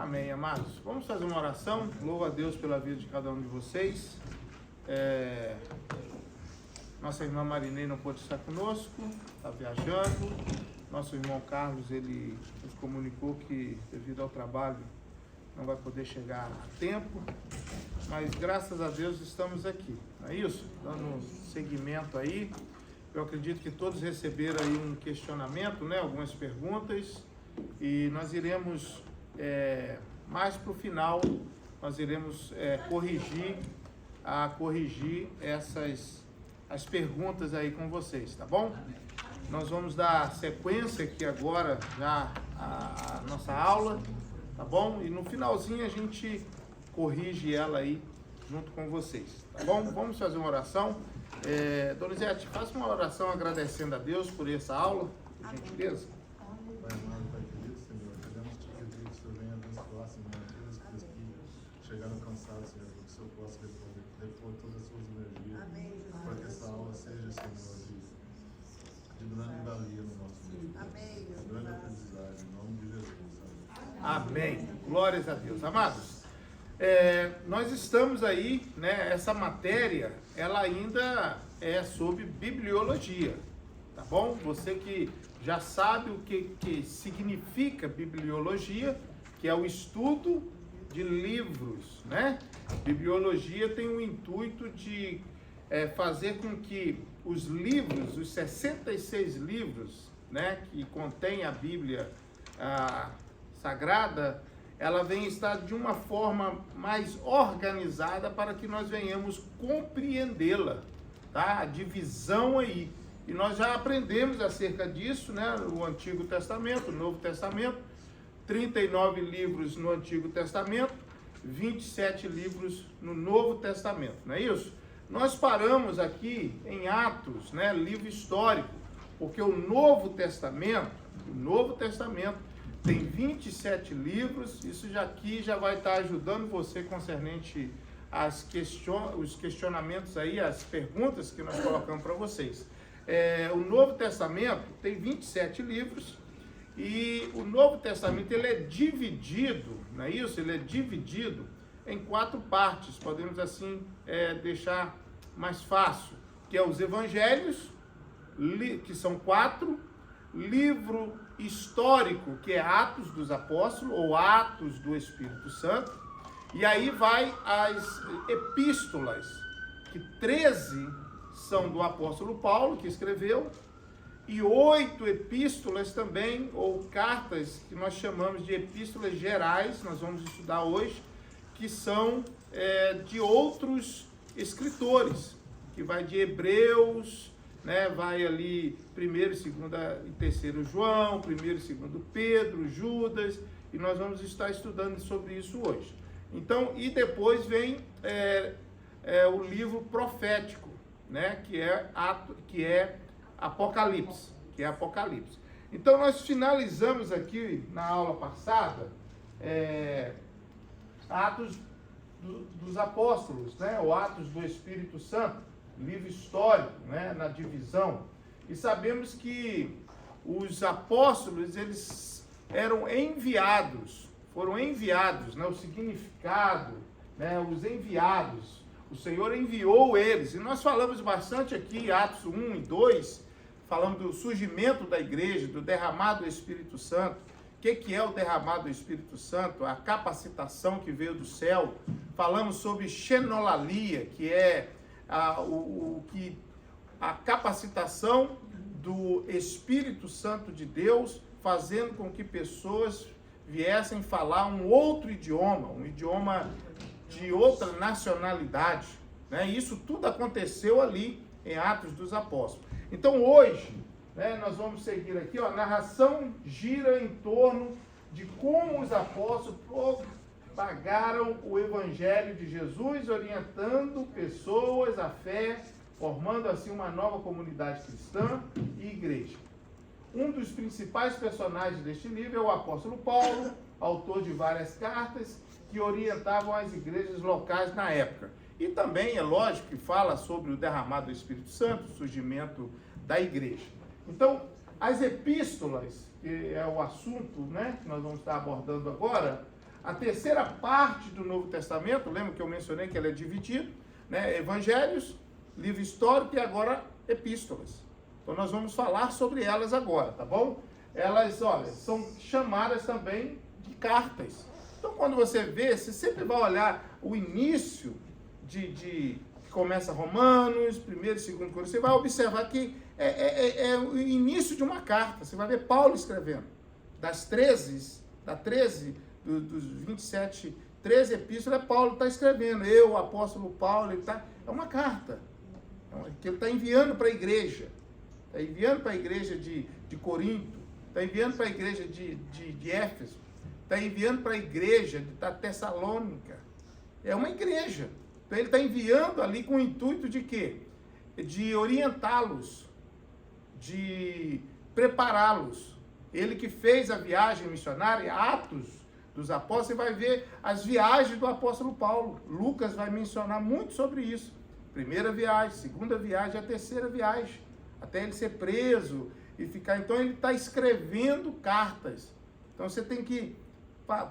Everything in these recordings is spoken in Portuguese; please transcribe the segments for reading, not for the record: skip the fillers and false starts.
Amém, amados. Vamos fazer uma oração. Louvo a Deus pela vida de cada um de vocês. Nossa irmã Marinei não pôde estar conosco, está viajando. Nosso irmão Carlos, ele nos comunicou que, devido ao trabalho, não vai poder chegar a tempo. Mas, graças a Deus, estamos aqui. Não é isso? Dando seguimento aí. Eu acredito que todos receberam aí um questionamento, né? Algumas perguntas. E nós iremos, mais para o final, nós iremos corrigir as perguntas aí com vocês, tá bom? Nós vamos dar sequência aqui agora já a nossa aula, tá bom? E no finalzinho a gente corrige ela aí junto com vocês, tá bom? Vamos fazer uma oração. Donizete, faça uma oração agradecendo a Deus por essa aula, por gentileza. Pai amado, Pai querido, Senhor, queremos te pedir que o Senhor venha abençoar, Senhor, aqueles que chegaram cansados, Senhor, que o Senhor possa repor todas as suas energias. Amém, para que essa aula seja, Senhor, de grande valia no nosso meio. Amém. De grande aprendizagem, em nome de Jesus. Amém. Glórias a Deus. Amados, nós estamos aí, né, essa matéria, ela ainda é sobre bibliologia, tá bom? Você que já sabe o que significa bibliologia, que é o estudo de livros, né? Bibliologia tem o intuito de fazer com que os livros, os 66 livros, né, que contém a Bíblia Sagrada, ela venha estar de uma forma mais organizada para que nós venhamos compreendê-la, tá? A divisão aí. E nós já aprendemos acerca disso, né? O Antigo Testamento, o Novo Testamento, 39 livros no Antigo Testamento, 27 livros no Novo Testamento, não é isso? Nós paramos aqui em Atos, né? Livro histórico, porque o Novo Testamento tem 27 livros. Isso aqui já vai estar ajudando você concernente os questionamentos aí, as perguntas que nós colocamos para vocês. O Novo Testamento tem 27 livros e o Novo Testamento ele é dividido, não é isso? Ele é dividido em 4 partes, podemos assim deixar mais fácil, que é os Evangelhos, que são 4, livro histórico, que é Atos dos Apóstolos ou Atos do Espírito Santo, e aí vai as epístolas, que 13 são do apóstolo Paulo, que escreveu, e 8 epístolas também, ou cartas, que nós chamamos de epístolas gerais, nós vamos estudar hoje, que são de outros escritores, que vai de Hebreus, né, vai ali 1º, 2º e 3º João, 1º e 2º Pedro, Judas, e nós vamos estar estudando sobre isso hoje. Então, e depois vem o livro profético, né, que é Apocalipse, Então, nós finalizamos aqui na aula passada Atos dos Apóstolos, né, ou Atos do Espírito Santo, livro histórico, né, na divisão. E sabemos que os apóstolos, eles foram enviados, né, o significado, né, os enviados. O Senhor enviou eles, e nós falamos bastante aqui, Atos 1 e 2, falamos do surgimento da igreja, do derramado do Espírito Santo. O que é o derramado do Espírito Santo? A capacitação que veio do céu. Falamos sobre xenolalia, que é a capacitação do Espírito Santo de Deus, fazendo com que pessoas viessem falar um outro idioma, um idioma de outra nacionalidade, né? Isso tudo aconteceu ali em Atos dos Apóstolos. Então hoje, né, nós vamos seguir aqui, a narração gira em torno de como os apóstolos propagaram o Evangelho de Jesus, orientando pessoas à fé, formando assim uma nova comunidade cristã e igreja. Um dos principais personagens deste livro é o apóstolo Paulo, autor de várias cartas que orientavam as igrejas locais na época. E também, é lógico, que fala sobre o derramado do Espírito Santo, o surgimento da igreja. Então, as epístolas, que é o assunto, né, que nós vamos estar abordando agora, a terceira parte do Novo Testamento, lembra que eu mencionei que ela é dividida, né? Evangelhos, livro histórico e agora epístolas. Então nós vamos falar sobre elas agora, tá bom? Elas, olha, são chamadas também de cartas. Então quando você vê, você sempre vai olhar o início que começa Romanos, 1º e 2º Coríntios, você vai observar que é o início de uma carta. Você vai ver Paulo escrevendo. Das 13, dos 27, 13 epístolas, Paulo está escrevendo. O apóstolo Paulo, é uma carta que ele está enviando para a igreja. Está enviando para a igreja de Corinto, está enviando para a igreja de Éfeso, está enviando para a igreja da Tessalônica. É uma igreja. Então ele está enviando ali com o intuito de quê? De orientá-los, de prepará-los. Ele que fez a viagem missionária, Atos dos Apóstolos, você vai ver as viagens do apóstolo Paulo. Lucas vai mencionar muito sobre isso. Primeira viagem, segunda viagem, a terceira viagem, até ele ser preso e ficar. Então ele está escrevendo cartas. Então você tem que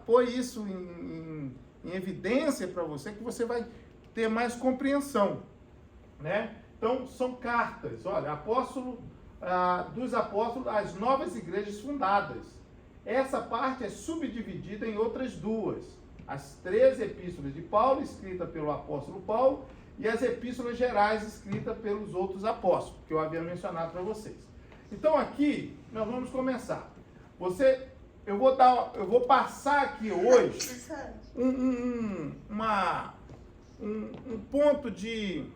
pôr isso em evidência para você, que você vai ter mais compreensão, né? Então são cartas. Olha, dos apóstolos, as novas igrejas fundadas. Essa parte é subdividida em outras duas. As 13 epístolas de Paulo, escritas pelo apóstolo Paulo, e as epístolas gerais, escritas pelos outros apóstolos, que eu havia mencionado para vocês. Então aqui, nós vamos começar. Eu vou passar aqui hoje um ponto de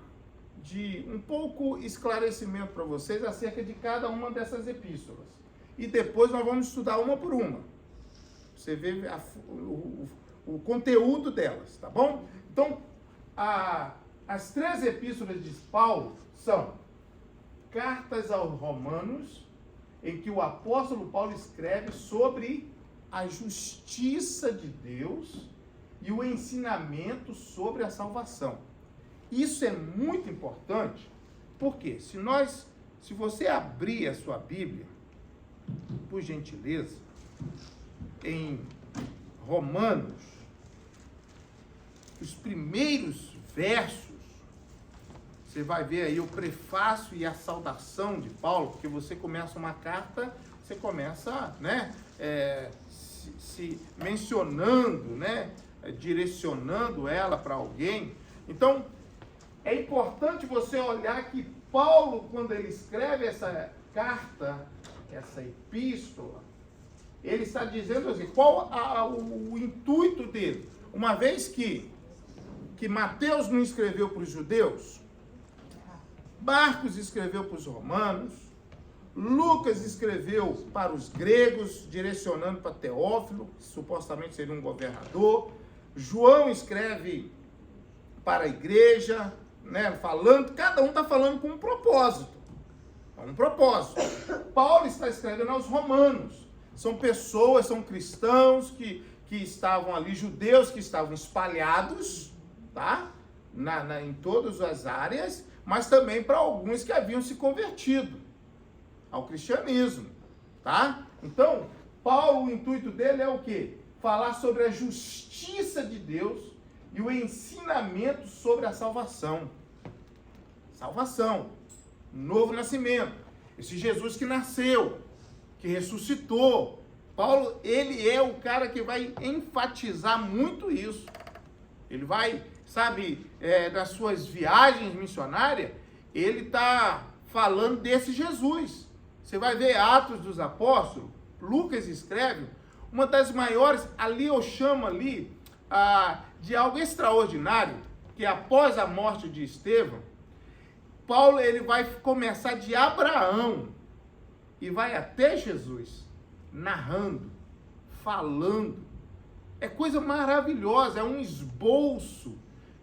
um pouco esclarecimento para vocês acerca de cada uma dessas epístolas. E depois nós vamos estudar uma por uma. Você vê o conteúdo delas, tá bom? Então, as 13 epístolas de Paulo são cartas aos Romanos, em que o apóstolo Paulo escreve sobre a justiça de Deus e o ensinamento sobre a salvação. Isso é muito importante, porque se você abrir a sua Bíblia, por gentileza, em Romanos, os primeiros versos, você vai ver aí o prefácio e a saudação de Paulo, porque você começa uma carta, você começa, né, se mencionando, né, direcionando ela para alguém. Então, é importante você olhar que Paulo, quando ele escreve essa carta, essa epístola, ele está dizendo assim, qual o intuito dele? Uma vez que Mateus não escreveu para os judeus, Marcos escreveu para os romanos, Lucas escreveu para os gregos, direcionando para Teófilo, que supostamente seria um governador, João escreve para a igreja, né, cada um está falando com um propósito. Paulo está escrevendo aos romanos. São pessoas, são cristãos que estavam ali, judeus que estavam espalhados, tá? Em todas as áreas, mas também para alguns que haviam se convertido ao cristianismo, tá? Então, Paulo, o intuito dele é o quê? Falar sobre a justiça de Deus e o ensinamento sobre a salvação. Salvação, novo nascimento. Esse Jesus que nasceu, que ressuscitou. Paulo, ele é o cara que vai enfatizar muito isso. Ele vai, nas suas viagens missionárias, ele está falando desse Jesus. Você vai ver Atos dos Apóstolos, Lucas escreve, uma das maiores, ali eu chamo de algo extraordinário, que após a morte de Estevão, Paulo ele vai começar de Abraão e vai até Jesus, narrando, falando. É coisa maravilhosa, é um esboço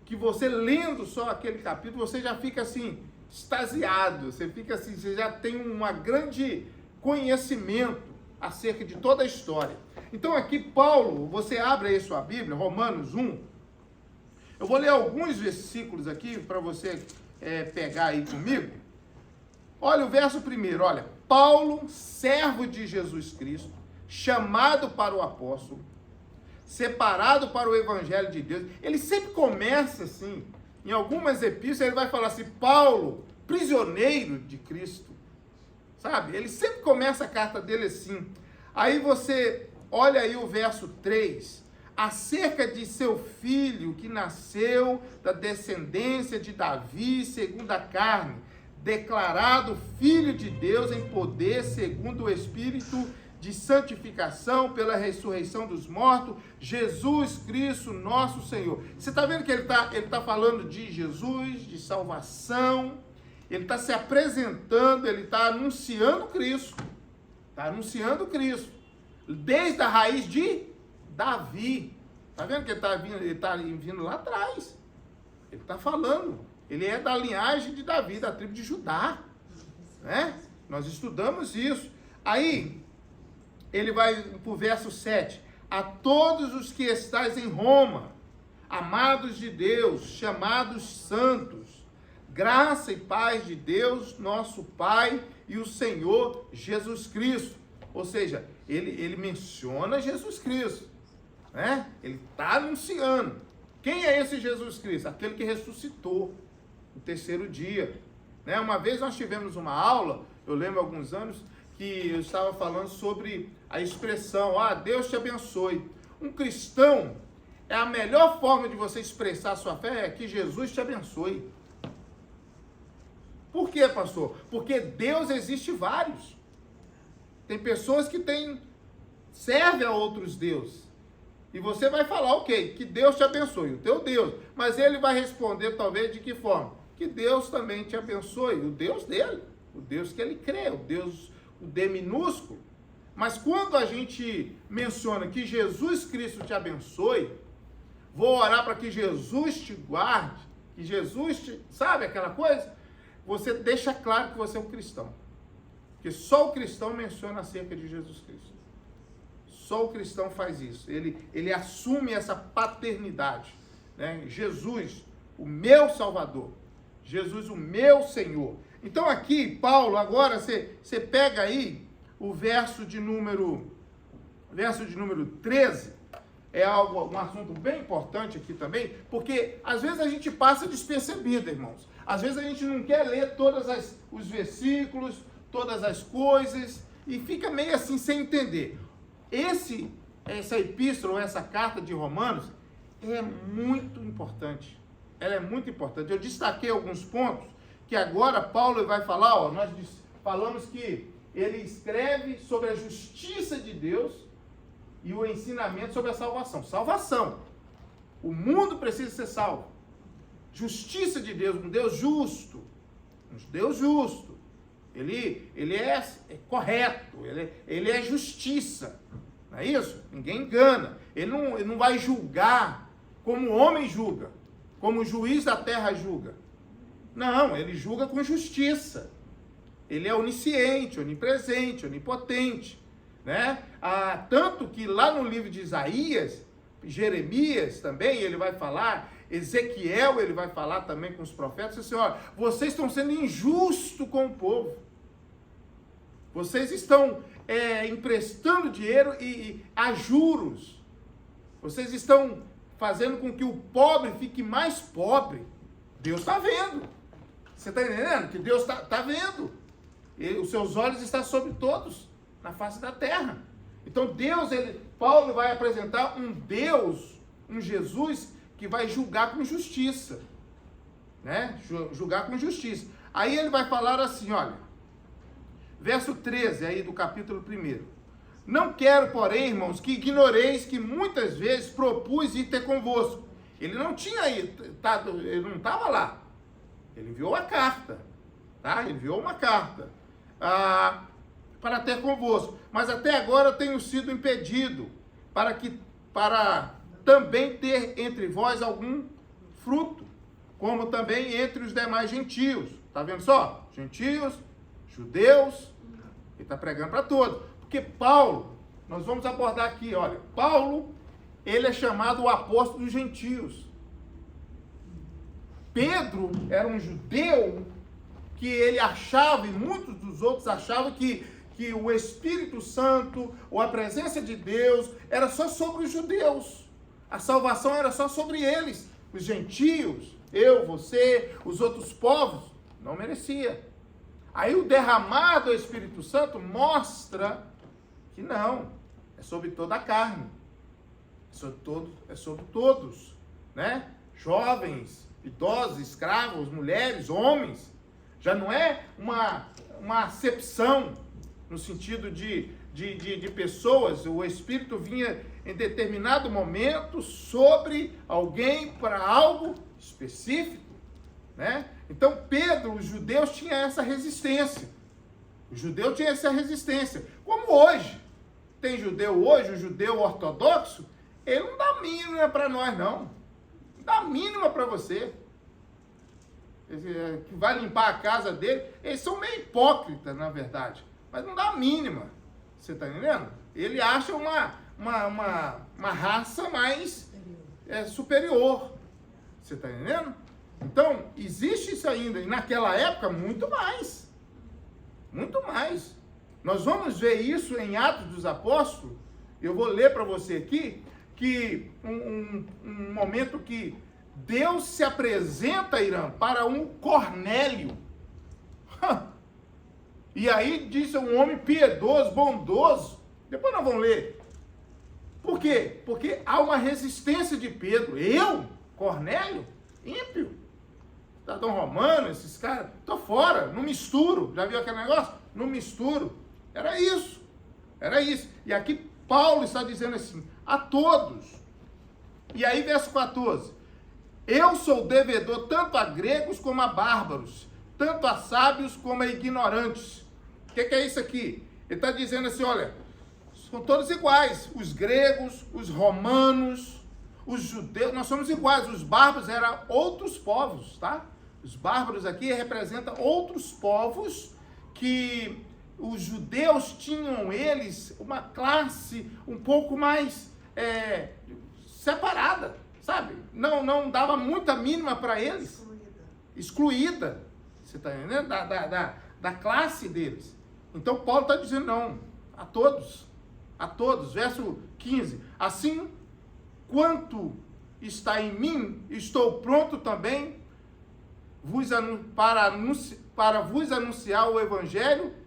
que você lendo só aquele capítulo, você já fica assim, extasiado, você já tem um grande conhecimento acerca de toda a história. Então aqui Paulo, você abre aí sua Bíblia, Romanos 1, eu vou ler alguns versículos aqui para você pegar aí comigo. Olha o verso primeiro, olha, Paulo, servo de Jesus Cristo, chamado para o apóstolo, separado para o evangelho de Deus. Ele sempre começa assim, em algumas epístolas ele vai falar assim, Paulo, prisioneiro de Cristo, sabe? Ele sempre começa a carta dele assim. Aí você olha aí o verso 3, acerca de seu filho que nasceu da descendência de Davi, segundo a carne, declarado filho de Deus em poder, segundo o Espírito de santificação, pela ressurreição dos mortos, Jesus Cristo, nosso Senhor. Você está vendo que ele tá falando de Jesus, de salvação, ele está se apresentando, ele está anunciando Cristo. Está anunciando Cristo. Desde a raiz de Davi. Está vendo que ele está vindo lá atrás. Ele está falando. Ele é da linhagem de Davi, da tribo de Judá. Né? Nós estudamos isso. Aí, ele vai para o verso 7. A todos os que estáis em Roma, amados de Deus, chamados santos, graça e paz de Deus, nosso Pai e o Senhor Jesus Cristo. Ou seja, ele menciona Jesus Cristo, né? Ele está anunciando. Quem é esse Jesus Cristo? Aquele que ressuscitou no terceiro dia, né? Uma vez nós tivemos uma aula, eu lembro há alguns anos, que eu estava falando sobre a expressão, Deus te abençoe. Um cristão, a melhor forma de você expressar a sua fé é que Jesus te abençoe. Por quê, pastor? Porque Deus existe vários. Tem pessoas que servem a outros deuses. E você vai falar, ok, que Deus te abençoe, o teu Deus. Mas ele vai responder talvez de que forma? Que Deus também te abençoe, o Deus dele, o Deus que ele crê, o Deus, o D minúsculo. Mas quando a gente menciona que Jesus Cristo te abençoe, vou orar para que Jesus te guarde, que Jesus te... Sabe aquela coisa? Você deixa claro que você é um cristão. Porque só o cristão menciona acerca de Jesus Cristo. Só o cristão faz isso. Ele assume essa paternidade. Né? Jesus, o meu Salvador. Jesus, o meu Senhor. Então aqui, Paulo, agora você pega aí o verso de número 13. É um assunto bem importante aqui também, porque às vezes a gente passa despercebido, irmãos. Às vezes a gente não quer ler todos os versículos, todas as coisas, e fica meio assim sem entender. Essa epístola, ou essa carta de Romanos, é muito importante. Ela é muito importante. Eu destaquei alguns pontos, que agora Paulo vai falar, nós falamos que ele escreve sobre a justiça de Deus e o ensinamento sobre a salvação. Salvação. O mundo precisa ser salvo. Justiça de Deus, um Deus justo. Um Deus justo. Ele é correto, ele é justiça. Não é isso? Ninguém engana. Ele não vai julgar como o homem julga, como o juiz da terra julga. Não, ele julga com justiça. Ele é onisciente, onipresente, onipotente. Né? Tanto que lá no livro de Isaías, Jeremias também, ele vai falar, Ezequiel, ele vai falar também com os profetas, assim, olha, vocês estão sendo injustos com o povo. Vocês estão emprestando dinheiro a juros. Vocês estão fazendo com que o pobre fique mais pobre. Deus está vendo. Você está entendendo? Que Deus está vendo. Os seus olhos estão sobre todos, na face da terra. Então Paulo vai apresentar um Deus, um Jesus, que vai julgar com justiça. Né? Julgar com justiça. Aí ele vai falar assim, olha, verso 13 aí do capítulo 1. Não quero, porém, irmãos, que ignoreis que muitas vezes propus ir ter convosco. Ele não tinha ido, ele não estava lá. Ele enviou a carta. Tá? Ele enviou uma carta para ter convosco. Mas até agora eu tenho sido impedido para também ter entre vós algum fruto, como também entre os demais gentios. Tá vendo só? Gentios, judeus, ele está pregando para todos. Porque Paulo, nós vamos abordar aqui, olha, Paulo, ele é chamado o apóstolo dos gentios. Pedro era um judeu que ele achava, e muitos dos outros achavam que que o Espírito Santo ou a presença de Deus era só sobre os judeus. A salvação era só sobre eles. Os gentios, eu, você, os outros povos, não merecia. Aí o derramar do Espírito Santo mostra que não, é sobre toda a carne. É sobre todos, né? Jovens, idosos, escravos, mulheres, homens. Já não é uma acepção no sentido de pessoas. O Espírito vinha em determinado momento sobre alguém para algo específico, né? Então Pedro, os judeus tinham essa resistência. O judeu tinha essa resistência. Como hoje. Tem judeu hoje, o judeu ortodoxo, ele não dá mínima para nós, não. Não dá mínima para você. Que vai limpar a casa dele. Eles são meio hipócritas, na verdade. Mas não dá mínima. Você está entendendo? Ele acha uma raça mais superior. Você está entendendo? Então, existe isso ainda. E naquela época, muito mais. Muito mais. Nós vamos ver isso em Atos dos Apóstolos. Eu vou ler para você aqui que um momento que Deus se apresenta, Irã, para um Cornélio. E aí diz um homem piedoso, bondoso. Depois nós vamos ler. Por quê? Porque há uma resistência de Pedro. Eu, Cornélio, ímpio, cidadão romano, esses caras, tô fora, não misturo. Já viu aquele negócio? Não misturo. Era isso. Era isso. E aqui Paulo está dizendo assim, a todos. E aí verso 14. Eu sou devedor tanto a gregos como a bárbaros, tanto a sábios como a ignorantes. O que é isso aqui? Ele está dizendo assim, olha, são todos iguais. Os gregos, os romanos, os judeus, nós somos iguais. Os bárbaros eram outros povos, tá? Os bárbaros aqui representam outros povos que os judeus tinham eles uma classe um pouco mais separada, sabe? Não dava muita mínima para eles. Excluída. Você está entendendo? Da classe deles. Então Paulo está dizendo não, a todos. A todos. Verso 15. Assim, quanto está em mim, estou pronto também para vos anunciar o Evangelho,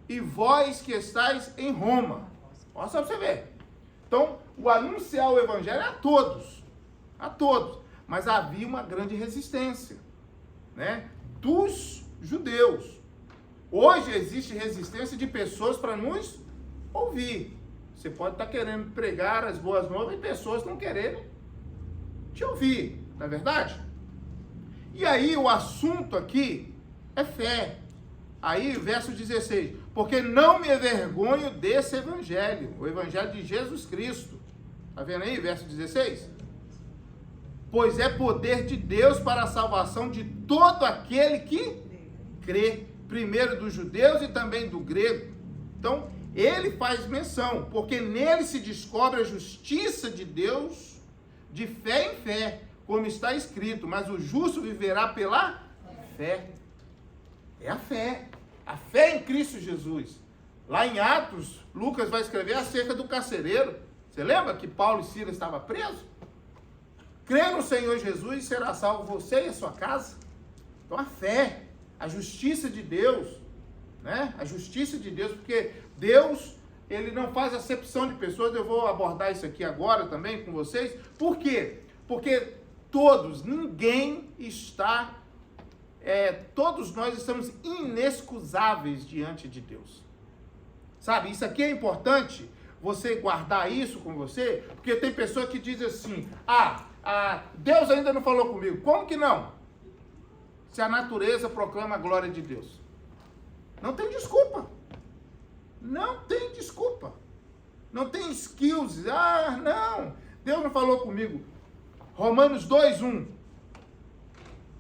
e vós que estáis em Roma. Olha só para você ver. Então, o anunciar o Evangelho é a todos. A todos. Mas havia uma grande resistência, né? Dos judeus. Hoje existe resistência de pessoas para nos ouvir. Você pode estar querendo pregar as boas novas e pessoas não quererem te ouvir. Não é verdade? E aí o assunto aqui é fé. Aí, verso 16. Porque não me envergonho desse evangelho. O evangelho de Jesus Cristo. Está vendo aí, verso 16? Pois é poder de Deus para a salvação de todo aquele que crê. Primeiro dos judeus e também do grego. Então, ele faz menção. Porque nele se descobre a justiça de Deus de fé em fé. Como está escrito. Mas o justo viverá pela fé. É a fé. A fé em Cristo Jesus. Lá em Atos, Lucas vai escrever acerca do carcereiro. Você lembra que Paulo e Silas estavam presos? Crê no Senhor Jesus e será salvo você e a sua casa. Então a fé, a justiça de Deus, né? A justiça de Deus, porque Deus, ele não faz acepção de pessoas. Eu vou abordar isso aqui agora também com vocês. Por quê? Porque ninguém está... todos nós estamos inexcusáveis diante de Deus. Sabe, isso aqui é importante, você guardar isso com você, porque tem pessoa que diz assim, Deus ainda não falou comigo. Como que não? Se a natureza proclama a glória de Deus. Não tem desculpa. Não tem desculpa. Não tem excuse. Não, Deus não falou comigo. Romanos 2:1.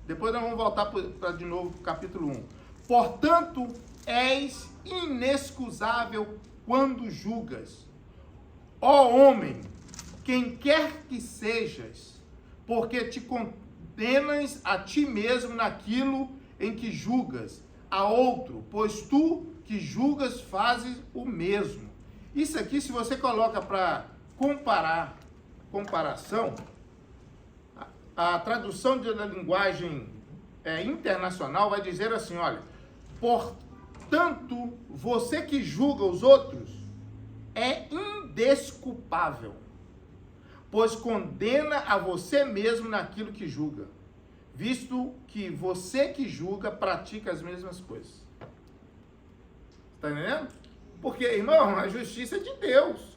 Depois nós vamos voltar para de novo para o capítulo 1. Portanto, és inexcusável quando julgas. Ó homem, quem quer que sejas, porque te condenas a ti mesmo naquilo em que julgas a outro, pois tu que julgas fazes o mesmo. Isso aqui, se você coloca para comparação, a tradução da linguagem internacional vai dizer assim, olha, portanto, você que julga os outros é indesculpável, pois condena a você mesmo naquilo que julga, visto que você que julga pratica as mesmas coisas. Está entendendo? Porque, irmão, a justiça é de Deus.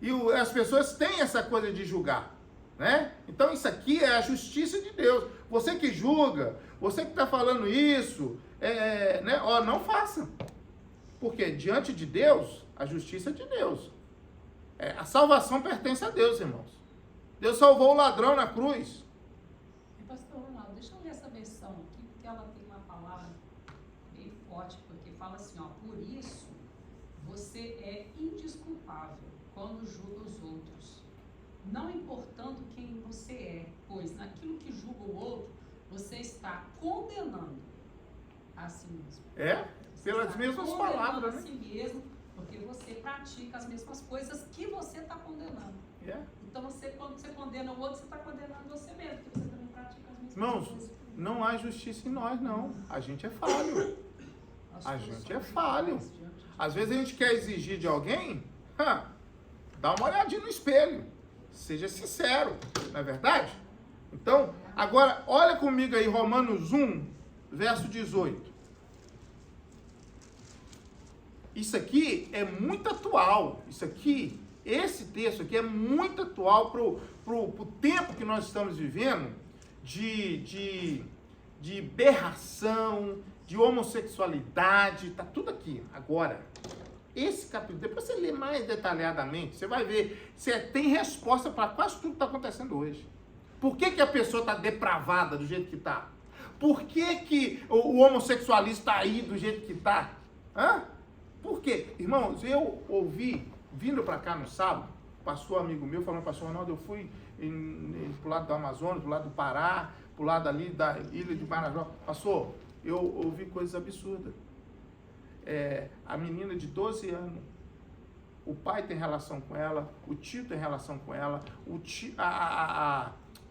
E as pessoas têm essa coisa de julgar, né? Então isso aqui é a justiça de Deus. Você que julga, você que está falando isso, né? Ó, não faça. Porque diante de Deus, a justiça é de Deus. A salvação pertence a Deus, irmãos. Deus salvou o ladrão na cruz. Pastor Ronaldo, deixa eu ler essa versão aqui, porque ela tem uma palavra bem forte, porque fala assim, ó, por isso você é indesculpável quando julga os outros, não importando quem você é, pois naquilo que julga o outro, você está condenando a si mesmo. Pelas mesmas palavras, né? A si mesmo, porque você pratica as mesmas coisas que você está condenando. Então, quando você condena o outro, você está condenando você mesmo, porque você também pratica as mesmas Irmãos, coisas. não há justiça em nós, não. A gente é falho. A gente é falho. Às vezes a gente quer exigir de alguém, dá uma olhadinha no espelho. Seja sincero, não é verdade? Então, agora, olha comigo aí, Romanos 1, verso 18. Isso aqui é muito atual. Esse texto aqui é muito atual pro tempo que nós estamos vivendo de berração, de homossexualidade, tá tudo aqui. Agora, esse capítulo, depois você lê mais detalhadamente, você vai ver, você tem resposta para quase tudo que está acontecendo hoje. Por que a pessoa está depravada do jeito que está? Por que o homossexualismo está aí do jeito que está? Por quê? Irmãos, eu ouvi, vindo para cá no sábado, passou um amigo meu falando, pastor Ronaldo, eu fui pro lado do Amazonas, pro lado do Pará, pro lado ali da ilha de Marajó. Pastor, eu ouvi coisas absurdas. A menina de 12 anos, o pai tem relação com ela, o tio tem relação com ela,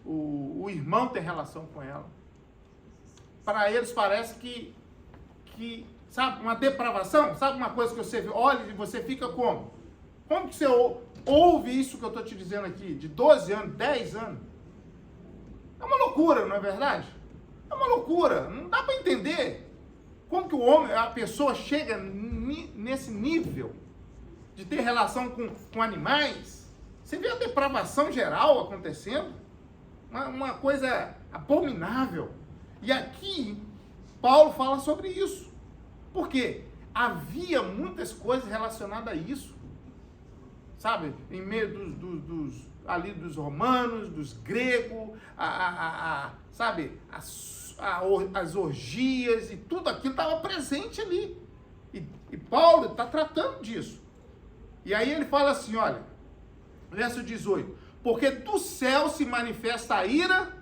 o irmão tem relação com ela. Para eles parece que sabe, uma depravação, sabe uma coisa que você olha e você fica como? Como que você ouve isso que eu estou te dizendo aqui, de 12 anos, 10 anos? É uma loucura, não é verdade? É uma loucura, não dá para entender como que a pessoa chega nesse nível de ter relação com animais. Você vê a depravação geral acontecendo, uma coisa abominável. E aqui, Paulo fala sobre isso. Por quê? Havia muitas coisas relacionadas a isso. Sabe? Em meio dos romanos, dos gregos, sabe? As orgias e tudo aquilo estava presente ali. E Paulo está tratando disso. E aí ele fala assim, olha, verso 18. Porque do céu se manifesta a ira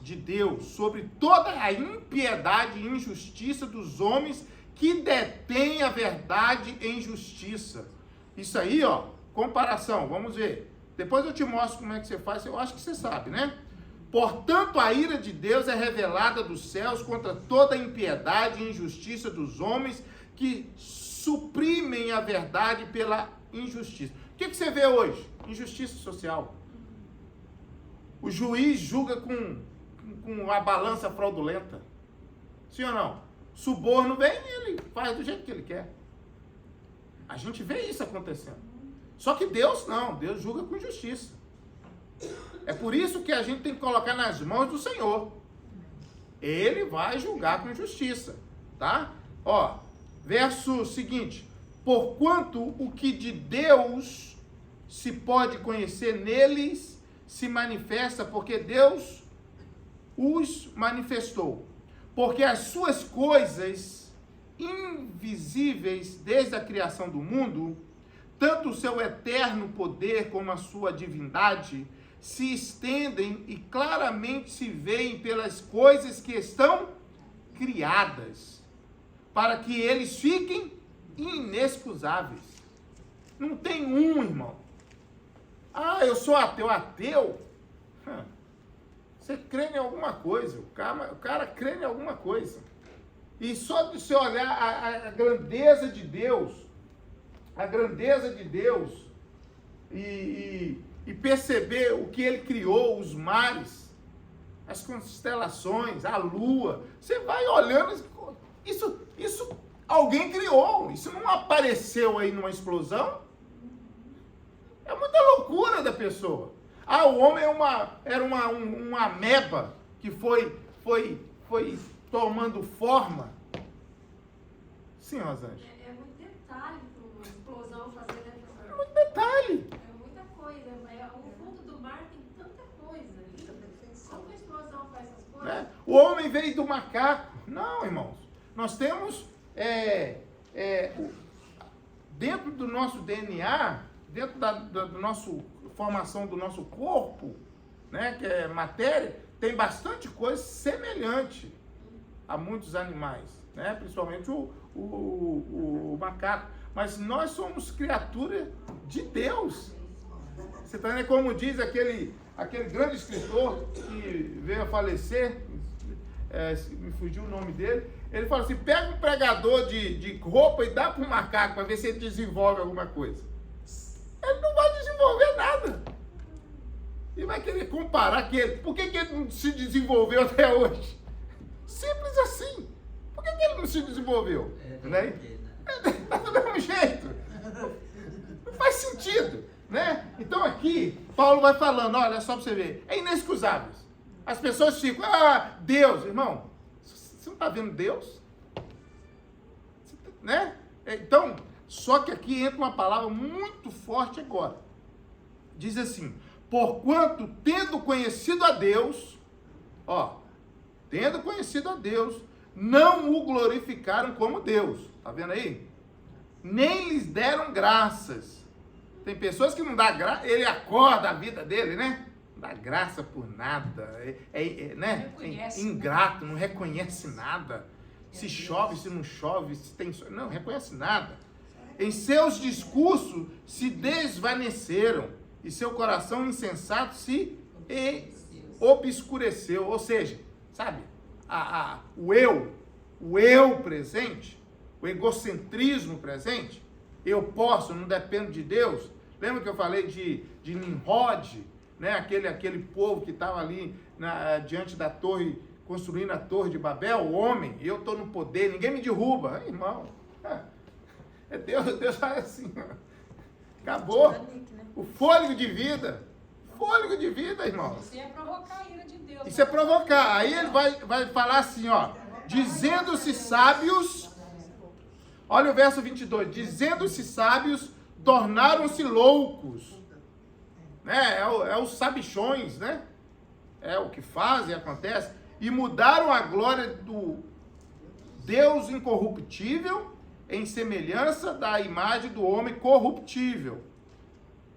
de Deus sobre toda a impiedade e injustiça dos homens que detêm a verdade em justiça. Isso aí, ó, comparação, vamos ver. Depois eu te mostro como é que você faz, eu acho que você sabe, né? Portanto, a ira de Deus é revelada dos céus contra toda a impiedade e injustiça dos homens que suprimem a verdade pela injustiça. O que você vê hoje? Injustiça social. O juiz julga com a balança fraudulenta. Sim ou não? Suborno vem e ele faz do jeito que ele quer. A gente vê isso acontecendo. Só que Deus não, Deus julga com justiça. É por isso que a gente tem que colocar nas mãos do Senhor. Ele vai julgar com justiça, tá? Ó, verso seguinte. Porquanto o que de Deus se pode conhecer neles se manifesta, porque Deus os manifestou. Porque as suas coisas invisíveis desde a criação do mundo, tanto o seu eterno poder como a sua divindade, se estendem e claramente se veem pelas coisas que estão criadas, para que eles fiquem inexcusáveis. Não tem um, irmão. Ah, eu sou ateu. Ateu? Você crê em alguma coisa. O cara crê em alguma coisa. E só de você olhar a grandeza de Deus, e perceber o que ele criou, os mares, as constelações, a lua, você vai olhando, isso alguém criou, isso não apareceu aí numa explosão. É muita loucura da pessoa. Ah, o homem era uma ameba que foi tomando forma. Sim, Rosângela. É muito detalhe para uma explosão fazer, né, professor? É muito detalhe. É muita coisa. O fundo do mar tem tanta coisa ali. Como que a explosão faz essas coisas? Né? O homem veio do macaco. Não, irmãos. Nós temos dentro do nosso DNA, dentro da nossa formação do nosso corpo, né, que é matéria, tem bastante coisa semelhante a muitos animais, né, principalmente o macaco. Mas nós somos criatura de Deus. Você está vendo como diz aquele grande escritor que veio a falecer, me fugiu o nome dele, ele fala assim, pega um pregador de roupa e dá para um macaco para ver se ele desenvolve alguma coisa. Ele não vai desenvolver nada. E vai querer comparar que ele... Por que ele não se desenvolveu até hoje? Simples assim. Por que ele não se desenvolveu? Né? Tá do mesmo jeito. Não faz sentido. Né? Então aqui, Paulo vai falando, olha só para você ver, é inexcusável. As pessoas ficam, Deus, irmão, você não está vendo Deus? Né? Então, só que aqui entra uma palavra muito forte agora. Diz assim, porquanto tendo conhecido a Deus, não o glorificaram como Deus. Tá vendo aí? Nem lhes deram graças. Tem pessoas que não dá graça, ele acorda a vida dele, né? Não dá graça por nada, né? Ingrato, não reconhece nada. Se chove, se não chove, se tem... Não reconhece nada. Em seus discursos se desvaneceram e seu coração insensato se obscureceu. Ou seja, sabe, o eu presente, o egocentrismo presente, eu posso, não dependo de Deus. Lembra que eu falei de Nimrod, né? Aquele povo que estava ali diante da torre, construindo a torre de Babel, o homem, eu estou no poder, ninguém me derruba. Irmão, Deus faz assim, acabou. O fôlego de vida, irmão. Isso é provocar a ira de Deus. Isso é provocar. Aí ele vai falar assim, dizendo-se sábios, olha o verso 22, dizendo-se sábios, tornaram-se loucos. Né? É os sabichões, né? É o que fazem, acontece. E mudaram a glória do Deus incorruptível em semelhança da imagem do homem corruptível,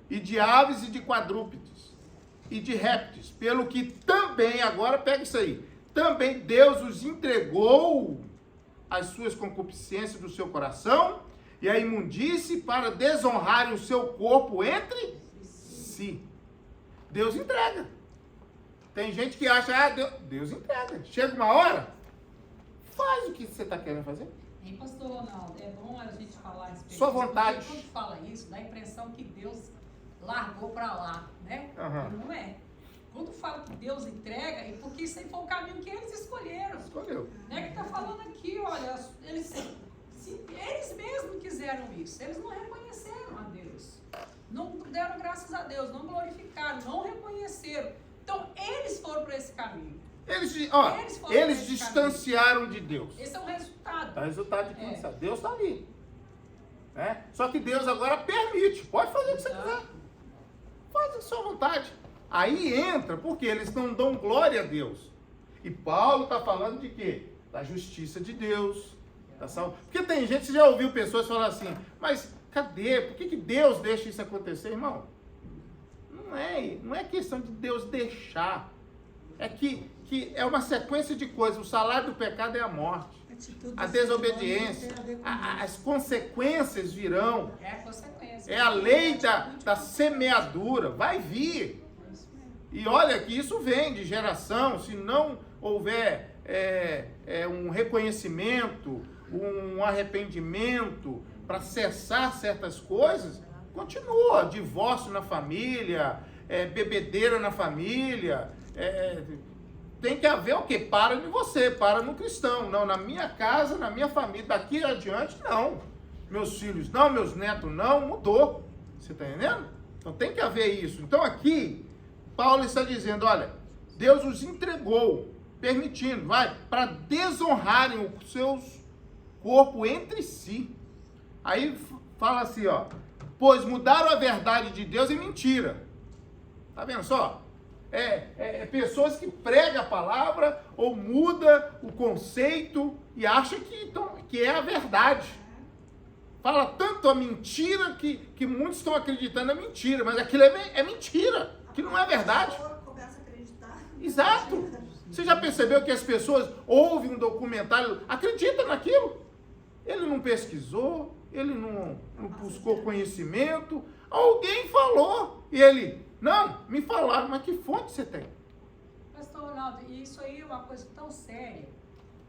e de aves e de quadrúpedes, e de répteis, pelo que também, agora pega isso aí, também Deus os entregou as suas concupiscências do seu coração, e a imundície para desonrarem o seu corpo entre si. Deus entrega. Tem gente que acha, Deus entrega. Chega uma hora, faz o que você está querendo fazer. E pastor Ronaldo, é bom a gente falar a respeito. Sua vontade. Quando fala isso, dá a impressão que Deus largou para lá, né? Uhum. Não é. Quando fala que Deus entrega, é porque isso aí foi o caminho que eles escolheram. Escolheu. Né? Que está falando aqui, olha, eles mesmos quiseram isso. Eles não reconheceram a Deus. Não deram graças a Deus, não glorificaram, não reconheceram. Então, eles foram para esse caminho. Eles distanciaram de Deus. Esse é o resultado. É o resultado de distanciar. Deus está ali. Né? Só que Deus agora permite. Pode fazer o que você quiser. Faz a sua vontade. Aí entra, porque eles não dão glória a Deus. E Paulo está falando de quê? Da justiça de Deus. Da salvação. Porque tem gente, você já ouviu pessoas falar assim, mas cadê? Por que Deus deixa isso acontecer, irmão? Não é questão de Deus deixar. É que é uma sequência de coisas. O salário do pecado é a morte. a desobediência, as consequências virão. É a consequência. É a lei da semeadura, vai vir. E olha que isso vem de geração, se não houver um reconhecimento, um arrependimento para cessar certas coisas, continua. Divórcio na família, bebedeira na família, tem que haver o quê? Para em você, para no cristão. Não, na minha casa, na minha família, daqui adiante, não. Meus filhos não, meus netos não, mudou. Você está entendendo? Então tem que haver isso. Então aqui, Paulo está dizendo, olha, Deus os entregou, permitindo, para desonrarem os seus corpos entre si. Aí fala assim, ó, pois mudaram a verdade de Deus em mentira. Tá vendo só? Pessoas que pregam a palavra ou muda o conceito e acham que é a verdade. Fala tanto a mentira que muitos estão acreditando na mentira, mas aquilo é mentira, que não é verdade. Começa a acreditar. Exato. Você já percebeu que as pessoas ouvem um documentário, acreditam naquilo? Ele não pesquisou, ele não buscou conhecimento, alguém falou e ele, não, me falaram, mas que fonte você tem? Pastor Ronaldo, isso aí é uma coisa tão séria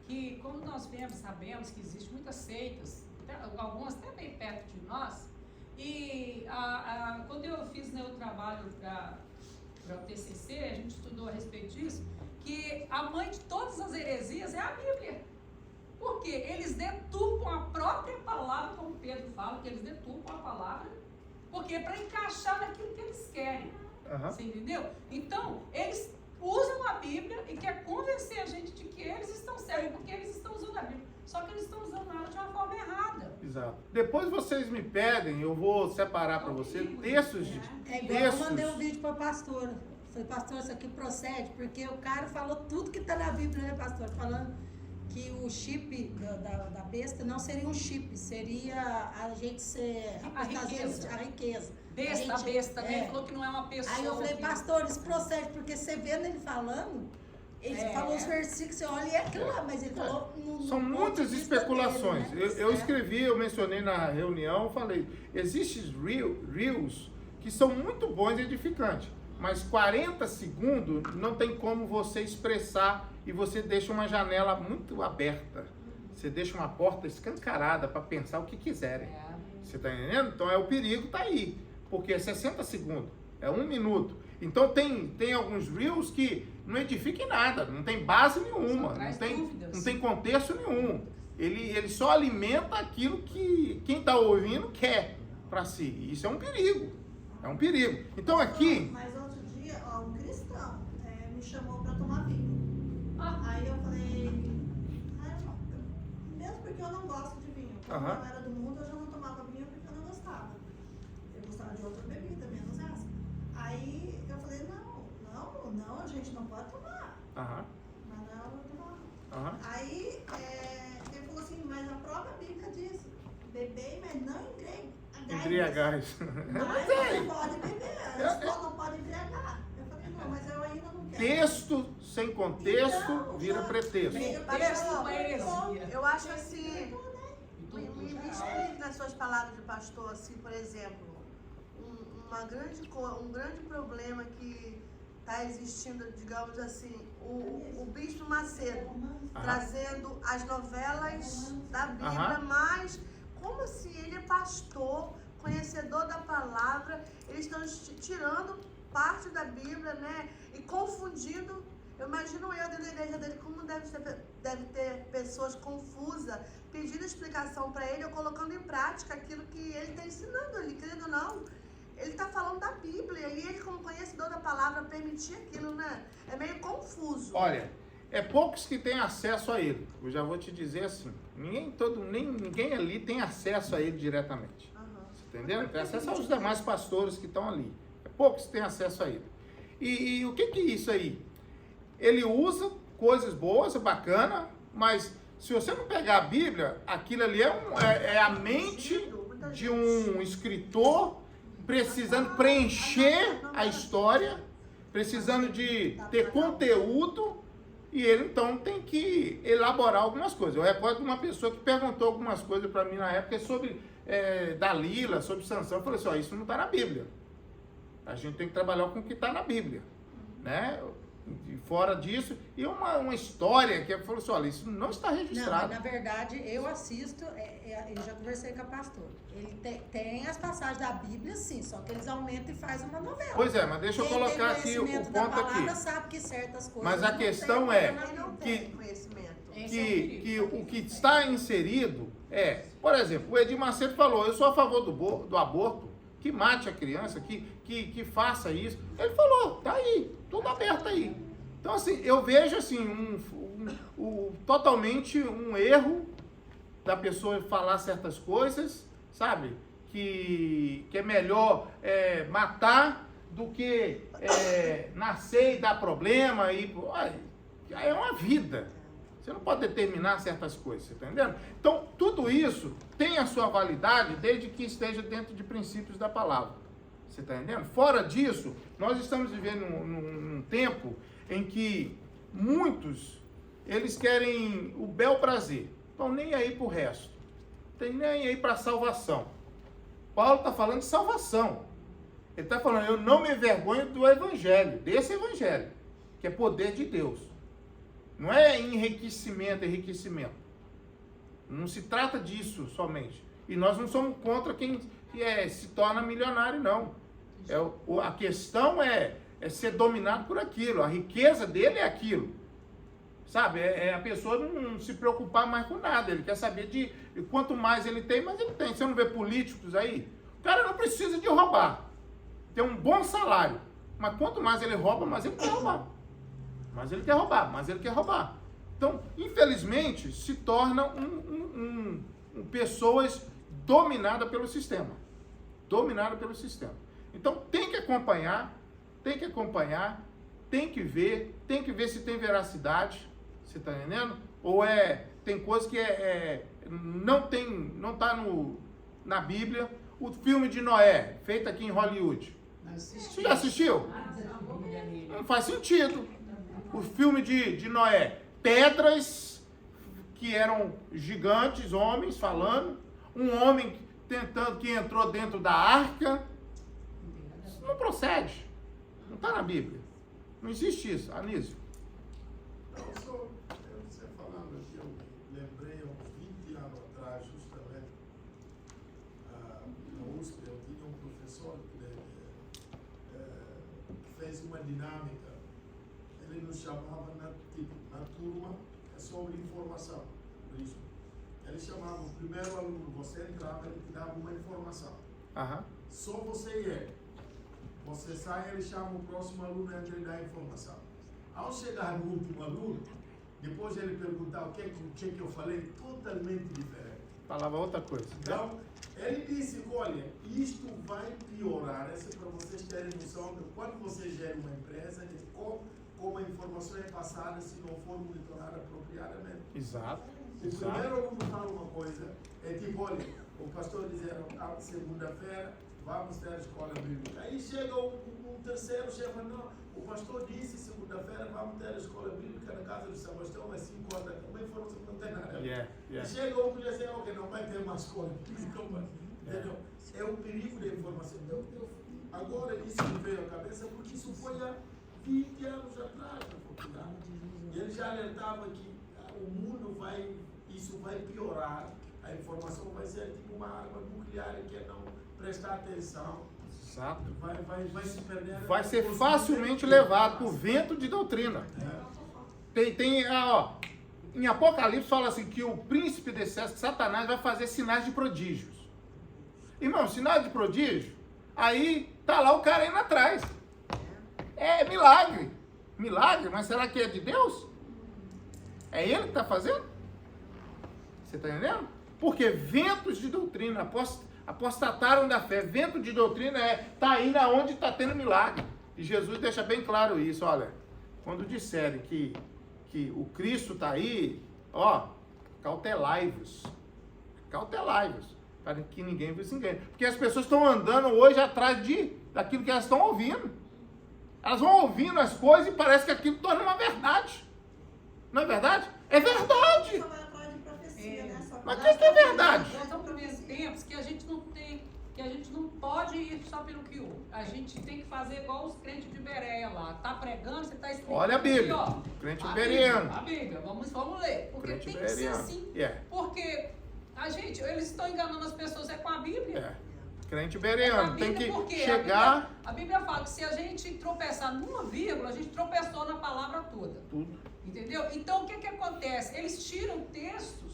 que, como nós sabemos que existem muitas seitas, algumas até bem perto de nós, e quando eu fiz meu trabalho para o TCC, a gente estudou a respeito disso, que a mãe de todas as heresias é a Bíblia. Porque eles deturpam a própria palavra, como Pedro fala, que eles deturpam a palavra, porque é para encaixar naquilo que eles querem. Uhum. Você entendeu? Então, eles usam a Bíblia e querem convencer a gente de que eles estão certos, porque eles estão usando a Bíblia. Só que eles estão usando ela de uma forma errada. Exato. Depois vocês me pedem, eu vou separar para você textos de Eu mandei um vídeo para a pastora. Falei, pastor, isso aqui procede, porque o cara falou tudo que está na Bíblia, né, pastor? Falando que o chip da besta não seria um chip, seria a gente ser A riqueza. A riqueza. A besta, né? Ele falou que não é uma pessoa. Aí eu falei, pastor, isso procede, porque você vendo ele falando, ele falou os versículos, você olha e é aquilo lá, mas ele falou... São muitas especulações. Dele, né? Eu escrevi, eu mencionei na reunião, falei, existem reels que são muito bons e edificantes, mas 40 segundos não tem como você expressar e você deixa uma janela muito aberta. Você deixa uma porta escancarada para pensar o que quiserem. Você está entendendo? Então o perigo está aí, porque é 60 segundos, é 1 minuto. Então tem alguns reels que não edificam em nada, não tem base nenhuma, não tem contexto nenhum. Ele só alimenta aquilo que quem está ouvindo quer para si. E isso é um perigo. É um perigo. Então aqui... Mas outro dia, um cristão me chamou para tomar vinho. Aí eu falei... mesmo porque eu não gosto de vinho. Quando eu era do mundo, eu já não tomava vinho porque eu não gostava. Eu gostava de outra bebida, menos essa. Aí eu falei, não, a gente não pode tomar. Mas não, eu vou tomar. Aí ele falou assim, mas a própria Bíblia diz, beber, mas não embriagar-se. Mas não pode beber, a escola não pode embriagar. Eu falei, não, mas eu ainda não quero. Texto sem contexto Então, vira pretexto. Eu acho assim, me explique nas suas palavras de pastor, assim, por exemplo, um grande problema que está existindo, digamos assim, o Bispo Macedo, trazendo as novelas da Bíblia, mas como se ele é pastor, conhecedor da palavra, eles estão tirando parte da Bíblia, né, e confundindo. Eu imagino eu dentro da igreja dele, como deve ter pessoas confusas, pedindo explicação para ele ou colocando em prática aquilo que ele está ensinando ali, querendo ou não. Ele está falando da Bíblia e ele, como conhecedor da palavra, permitir aquilo, né? É meio confuso. Olha, é poucos que têm acesso a ele. Eu já vou te dizer assim, ninguém ali tem acesso a ele diretamente. Você entendeu? Tem acesso aos demais pastores que estão ali. É poucos que têm acesso a ele. E o que é isso aí? Ele usa coisas boas, é bacana, mas se você não pegar a Bíblia, aquilo ali é a mente de um escritor precisando preencher a história, precisando de ter conteúdo e ele então tem que elaborar algumas coisas. Eu recordo de uma pessoa que perguntou algumas coisas para mim na época sobre Dalila, sobre Sansão. Eu falei assim, isso não está na Bíblia. A gente tem que trabalhar com o que está na Bíblia, né? E fora disso, e uma história que falou assim, olha, isso não está registrado. Não, na verdade, eu assisto, eu já conversei com a pastora. Ele tem as passagens da Bíblia, sim, só que eles aumentam e fazem uma novela. Pois é, mas deixa eu colocar aqui o ponto da palavra aqui. sabe que certas coisas Mas a não questão tem, é Não que- tem conhecimento. que o que está inserido por exemplo, o Edir Macedo falou, eu sou a favor do aborto, que mate a criança, que faça isso. Ele falou, tá aí, tudo aberto aí. Então, assim, eu vejo assim, totalmente um erro da pessoa falar certas coisas, sabe? Que é melhor matar do que nascer e dar problema. É uma vida. Você não pode determinar certas coisas, você tá entendendo? Então, tudo isso tem a sua validade desde que esteja dentro de princípios da palavra. Você está entendendo? Fora disso, nós estamos vivendo num tempo em que muitos, eles querem o bel prazer. Estão nem aí para o resto. Estão nem aí para a salvação. Paulo está falando de salvação. Ele está falando, eu não me envergonho do evangelho, desse evangelho, que é poder de Deus. Não é enriquecimento. Não se trata disso somente. E nós não somos contra quem se torna milionário, não. A questão é ser dominado por aquilo. A riqueza dele é aquilo. Sabe? A pessoa não se preocupar mais com nada. Ele quer saber de quanto mais ele tem, mais ele tem. Você não vê políticos aí? O cara não precisa de roubar. Tem um bom salário. Mas quanto mais ele rouba, mais ele quer roubar. Mas ele quer roubar. Então, infelizmente, se tornam pessoas dominadas pelo sistema. Então, tem que acompanhar, tem que ver se tem veracidade, você está entendendo? Ou tem coisa que não está na Bíblia. O filme de Noé, feito aqui em Hollywood. Você já assistiu? Não faz sentido. O filme de Noé, pedras que eram gigantes, homens falando, um homem que entrou dentro da arca. Isso não procede. Não está na Bíblia. Não existe isso, Anísio. Você falando aqui, eu lembrei há uns 20 anos atrás, justamente, na USP, eu tinha um professor que fez uma dinâmica. Ele nos chamava na turma sobre informação. Por isso, ele chamava o primeiro aluno, você entrava, ele te dava uma informação. Só você ia. Você sai, ele chama o próximo aluno e ele dá a informação. Ao chegar no último aluno, depois ele perguntar o que eu falei, totalmente diferente. Falava outra coisa. Então, ele disse, olha, isto vai piorar. Essa é para vocês terem noção de quando você gera uma empresa, como a informação é passada se não for monitorada apropriadamente. Exato. O primeiro aluno fala uma coisa, tipo, olha, o pastor disseram, segunda-feira, vamos ter a escola bíblica. Aí chega um terceiro, chega, não, o pastor disse, segunda-feira, vamos ter a escola bíblica na casa de Sebastião, às 5 horas da tarde. Uma informação que não tem nada. E chega um que diz assim, ok, não vai ter uma escola bíblica. Entendeu? É o perigo da informação. Então, agora isso me veio à cabeça, porque isso foi há 20 anos atrás na Portugal. E ele já alertava que o mundo isso vai piorar, a informação vai ser tipo uma arma nuclear que é não prestar atenção. Exato. Vai se perder. Vai ser facilmente levado por vento de doutrina. Em Apocalipse fala assim que o príncipe desse século, Satanás, vai fazer sinais de prodígios. Irmão, sinais de prodígio, aí tá lá o cara indo atrás. É milagre. Milagre, mas será que é de Deus? É ele que está fazendo? Você está entendendo? Porque ventos de doutrina apostataram da fé. Vento de doutrina está indo aonde está tendo milagre. E Jesus deixa bem claro isso. Olha, quando disserem que o Cristo está aí, cautelai-vos. Cautelai-vos. Para que ninguém vos engane. Porque as pessoas estão andando hoje atrás daquilo que elas estão ouvindo. Elas vão ouvindo as coisas e parece que aquilo torna uma verdade. Não é verdade? É verdade. Só vai atrás de profecia, né? Só Mas o vai que é verdade? Nós estamos vivendo tempos que a gente não tem, que a gente não pode ir só pelo que ouve. A gente tem que fazer igual os crentes de Bereia lá. Tá pregando, você tá explicando. Olha a Bíblia. Aqui, ó. Crente A bereano. Bíblia, a Bíblia. Vamos ler. Porque Crente tem que ser bereano. assim. É. Porque eles estão enganando as pessoas com a Bíblia. É. Crente A bereano. Tem Bíblia, que por quê? chegar... A Bíblia fala que se a gente tropeçar numa vírgula, a gente tropeçou na palavra toda. Tudo. Entendeu? Então, o que acontece? Eles tiram textos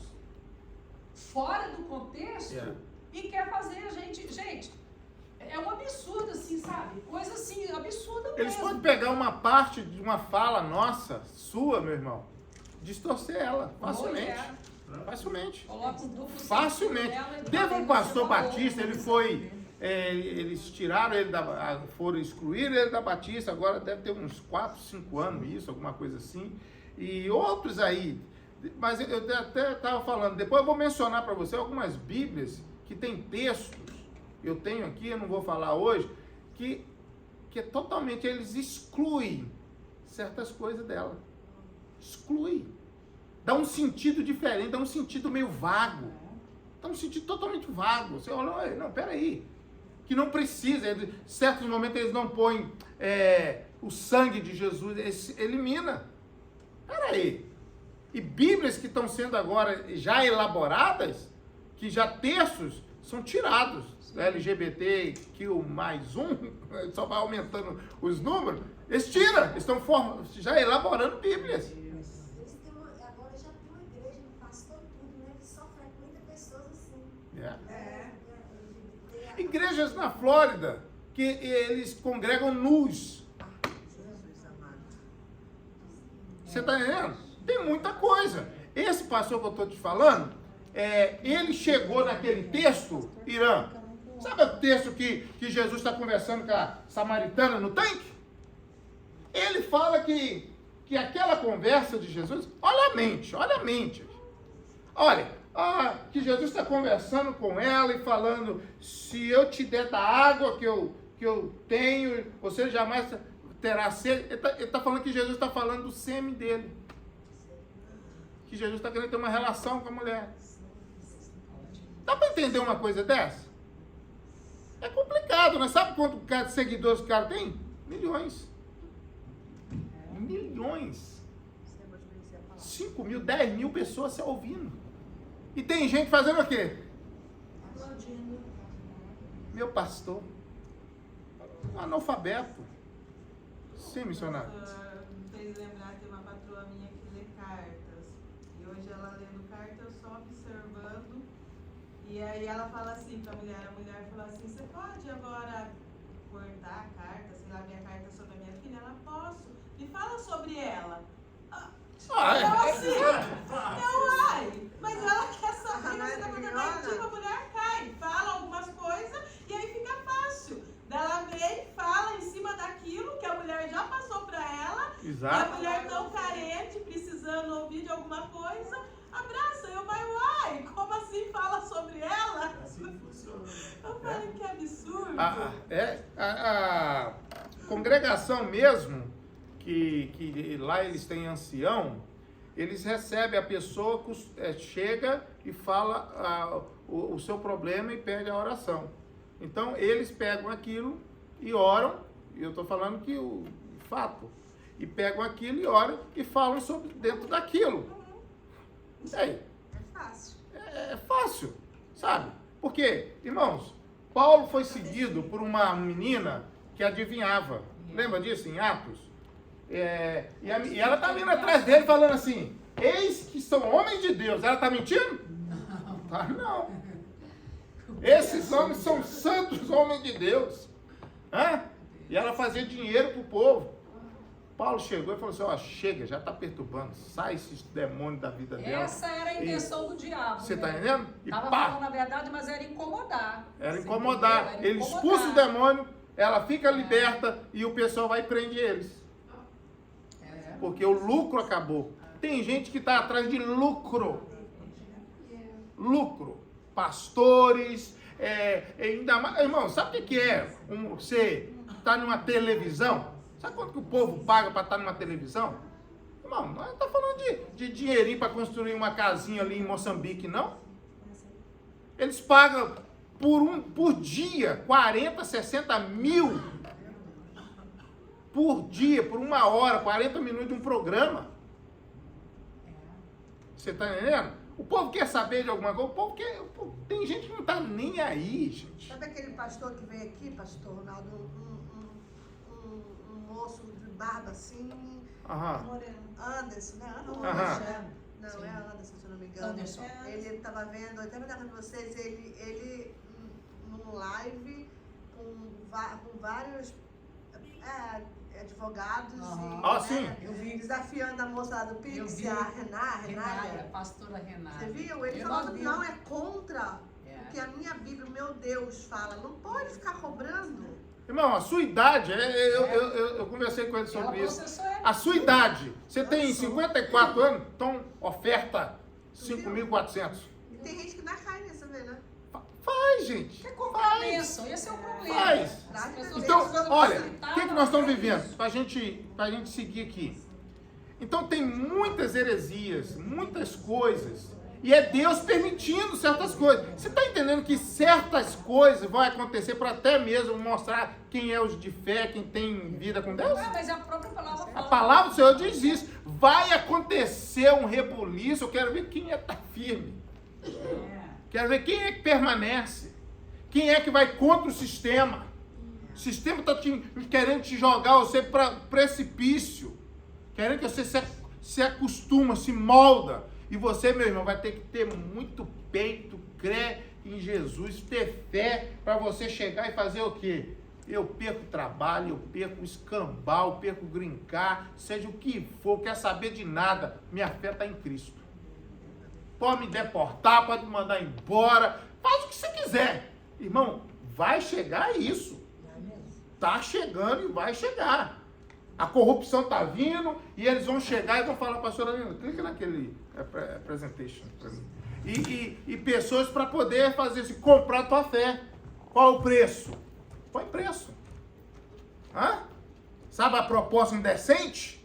fora do contexto e quer fazer a gente... Gente, é um absurdo, assim, sabe? Coisa assim, absurda mesmo. Eles podem pegar uma parte de uma fala nossa, sua, meu irmão, distorcer ela facilmente. Facilmente. Coloca um duplo Facilmente. sentido nela e Teve um pastor fala, batista, ele foi... eles tiraram ele foram excluir ele da Batista, agora deve ter uns 4, 5 anos isso, alguma coisa assim. E outros aí. Mas eu até estava falando, depois eu vou mencionar para você algumas Bíblias que tem textos, eu tenho aqui, eu não vou falar hoje, que é totalmente, eles excluem certas coisas dela. Exclui. Dá um sentido diferente, dá um sentido meio vago. Dá um sentido totalmente vago. Você olha, não, peraí. Que não precisa, em certos momentos eles não põem o sangue de Jesus, elimina. Peraí. E Bíblias que estão sendo agora já elaboradas, que já textos são tirados. LGBT, que o mais um, só vai aumentando os números, eles tiram, eles estão já elaborando Bíblias. Agora já tem uma igreja, um pastor tudo, né? Que só frequenta pessoas assim. Igrejas na Flórida, que eles congregam nus. Jesus amado. Você está entendendo? Tem muita coisa. Esse pastor que eu estou te falando, ele chegou naquele texto, Irã. Sabe o texto que Jesus está conversando com a samaritana no tanque? Ele fala que aquela conversa de Jesus, olha a mente. Olha, que Jesus está conversando com ela e falando, se eu te der da água que eu tenho, você jamais terá sede. Ele está falando que Jesus está falando do sêmen dele. Que Jesus está querendo ter uma relação com a mulher. Dá para entender uma coisa dessa? É complicado, né? Sabe quantos seguidores o cara tem? Milhões. 5 mil, 10 mil pessoas se ouvindo. E tem gente fazendo o quê? aplaudindo. Meu pastor. Analfabeto. Sim, missionário. Me fez lembrar que tem uma patroa minha que lê cartas. E hoje ela lendo carta, eu só observando. E aí ela fala assim pra mulher, a mulher fala assim, você pode agora cortar a carta, sei lá, minha carta sobre a minha filha? Ela, posso. Me fala sobre ela. Mas ela quer saber, você tá contando a mulher cai, fala algumas coisas e aí fica fácil. Ela vem, fala em cima daquilo que a mulher já passou pra ela. Exato. E a mulher tão carente, precisando ouvir de alguma coisa, abraça. Eu vai, como assim fala sobre ela? Assim funciona. Eu falei, que absurdo. A congregação mesmo, que lá eles têm ancião, eles recebem a pessoa que chega e fala o seu problema e pede a oração. Então, eles pegam aquilo e oram, e eu estou falando que o fato, e pegam aquilo e oram e falam sobre dentro daquilo. E aí? É fácil. É fácil, sabe? Porque, irmãos, Paulo foi seguido por uma menina que adivinhava. Lembra disso em Atos? E ela está vindo atrás dele falando assim, eis que são homens de Deus. Ela está mentindo? Não. Esses homens são santos homens de Deus. E ela fazia dinheiro para o povo. Paulo chegou e falou assim, chega, já está perturbando, sai esses demônios da vida dela. Essa era a intenção do diabo. Você né? está entendendo? E Estava pá! falando a verdade, mas era incomodar. Era Você incomodar. entendeu? Era Ele incomodar. expulsa o demônio, ela fica liberta e o pessoal vai e prende eles. Porque o lucro acabou. Tem gente que está atrás de lucro. Lucro. Pastores. Ainda mais, irmão, sabe o que é? Você está numa televisão? Sabe quanto que o povo paga para estar numa televisão? Irmão, não está falando de dinheirinho para construir uma casinha ali em Moçambique, não. Eles pagam por dia 40, 60 mil por dia, por 1 hora, 40 minutos de um programa. Você está entendendo? O povo quer saber de alguma coisa, tem gente que não está nem aí, gente. Sabe aquele pastor que veio aqui, pastor Ronaldo? Um moço de barba assim, Anderson, né? Não, é Anderson, se eu não me engano. Anderson. Ele estava vendo, até mandar para vocês, ele num live com vários advogados sim. Eu vi. Desafiando a moça lá do Pix, a Renata. Pastora Renata. Você viu? Ele falou que não é contra o que a minha Bíblia, o meu Deus, fala. Não pode ficar cobrando. Irmão, a sua idade, eu conversei com ele sobre isso. A sua idade, você tem 54 anos, então oferta 5.400. E tem gente que não cai nessa, né? Faz, gente. Quer comprar bênção, esse é o problema. Faz. As pessoas Então, precisam olha, facilitar o que nós estamos vivendo? Para a gente seguir aqui. Então tem muitas heresias, muitas coisas. E é Deus permitindo certas coisas. Você está entendendo que certas coisas vão acontecer para até mesmo mostrar quem é os de fé, quem tem vida com Deus? Mas a própria palavra fala. A palavra do Senhor diz isso. Vai acontecer um rebuliço, eu quero ver quem está firme. Quero ver quem é que permanece. Quem é que vai contra o sistema. O sistema está querendo te jogar você para precipício. Querendo que você se acostuma, se molda. E você, meu irmão, vai ter que ter muito peito, crer em Jesus, ter fé para você chegar e fazer o quê? Eu perco trabalho, eu perco escambau, eu perco grincar, seja o que for, quer saber de nada, minha fé está em Cristo. Pode me deportar, pode me mandar embora, faz o que você quiser. Irmão, vai chegar isso. Está chegando e vai chegar. A corrupção está vindo e eles vão chegar e vão falar, pastora Lina, clica naquele presentation para mim. E pessoas para poder fazer assim, comprar a tua fé. Qual o preço? Põe preço. Hã? Sabe a proposta indecente?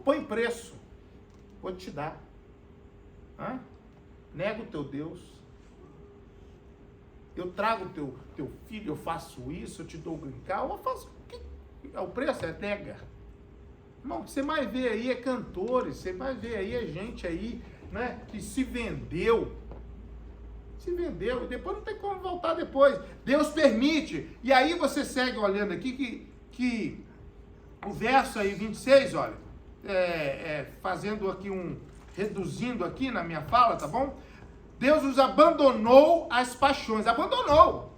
Põe preço. Vou te dar. Hã? Nega o teu Deus. Eu trago o teu filho, eu faço isso, eu te dou o brincar, eu faço o que? O preço é nega. Irmão, o que você mais vê aí é cantores, você vai ver aí é gente aí, né, que se vendeu. Se vendeu, e depois não tem como voltar depois. Deus permite. E aí você segue olhando aqui que o verso aí 26, olha, fazendo aqui reduzindo aqui na minha fala, tá bom? Deus os abandonou às paixões. Abandonou.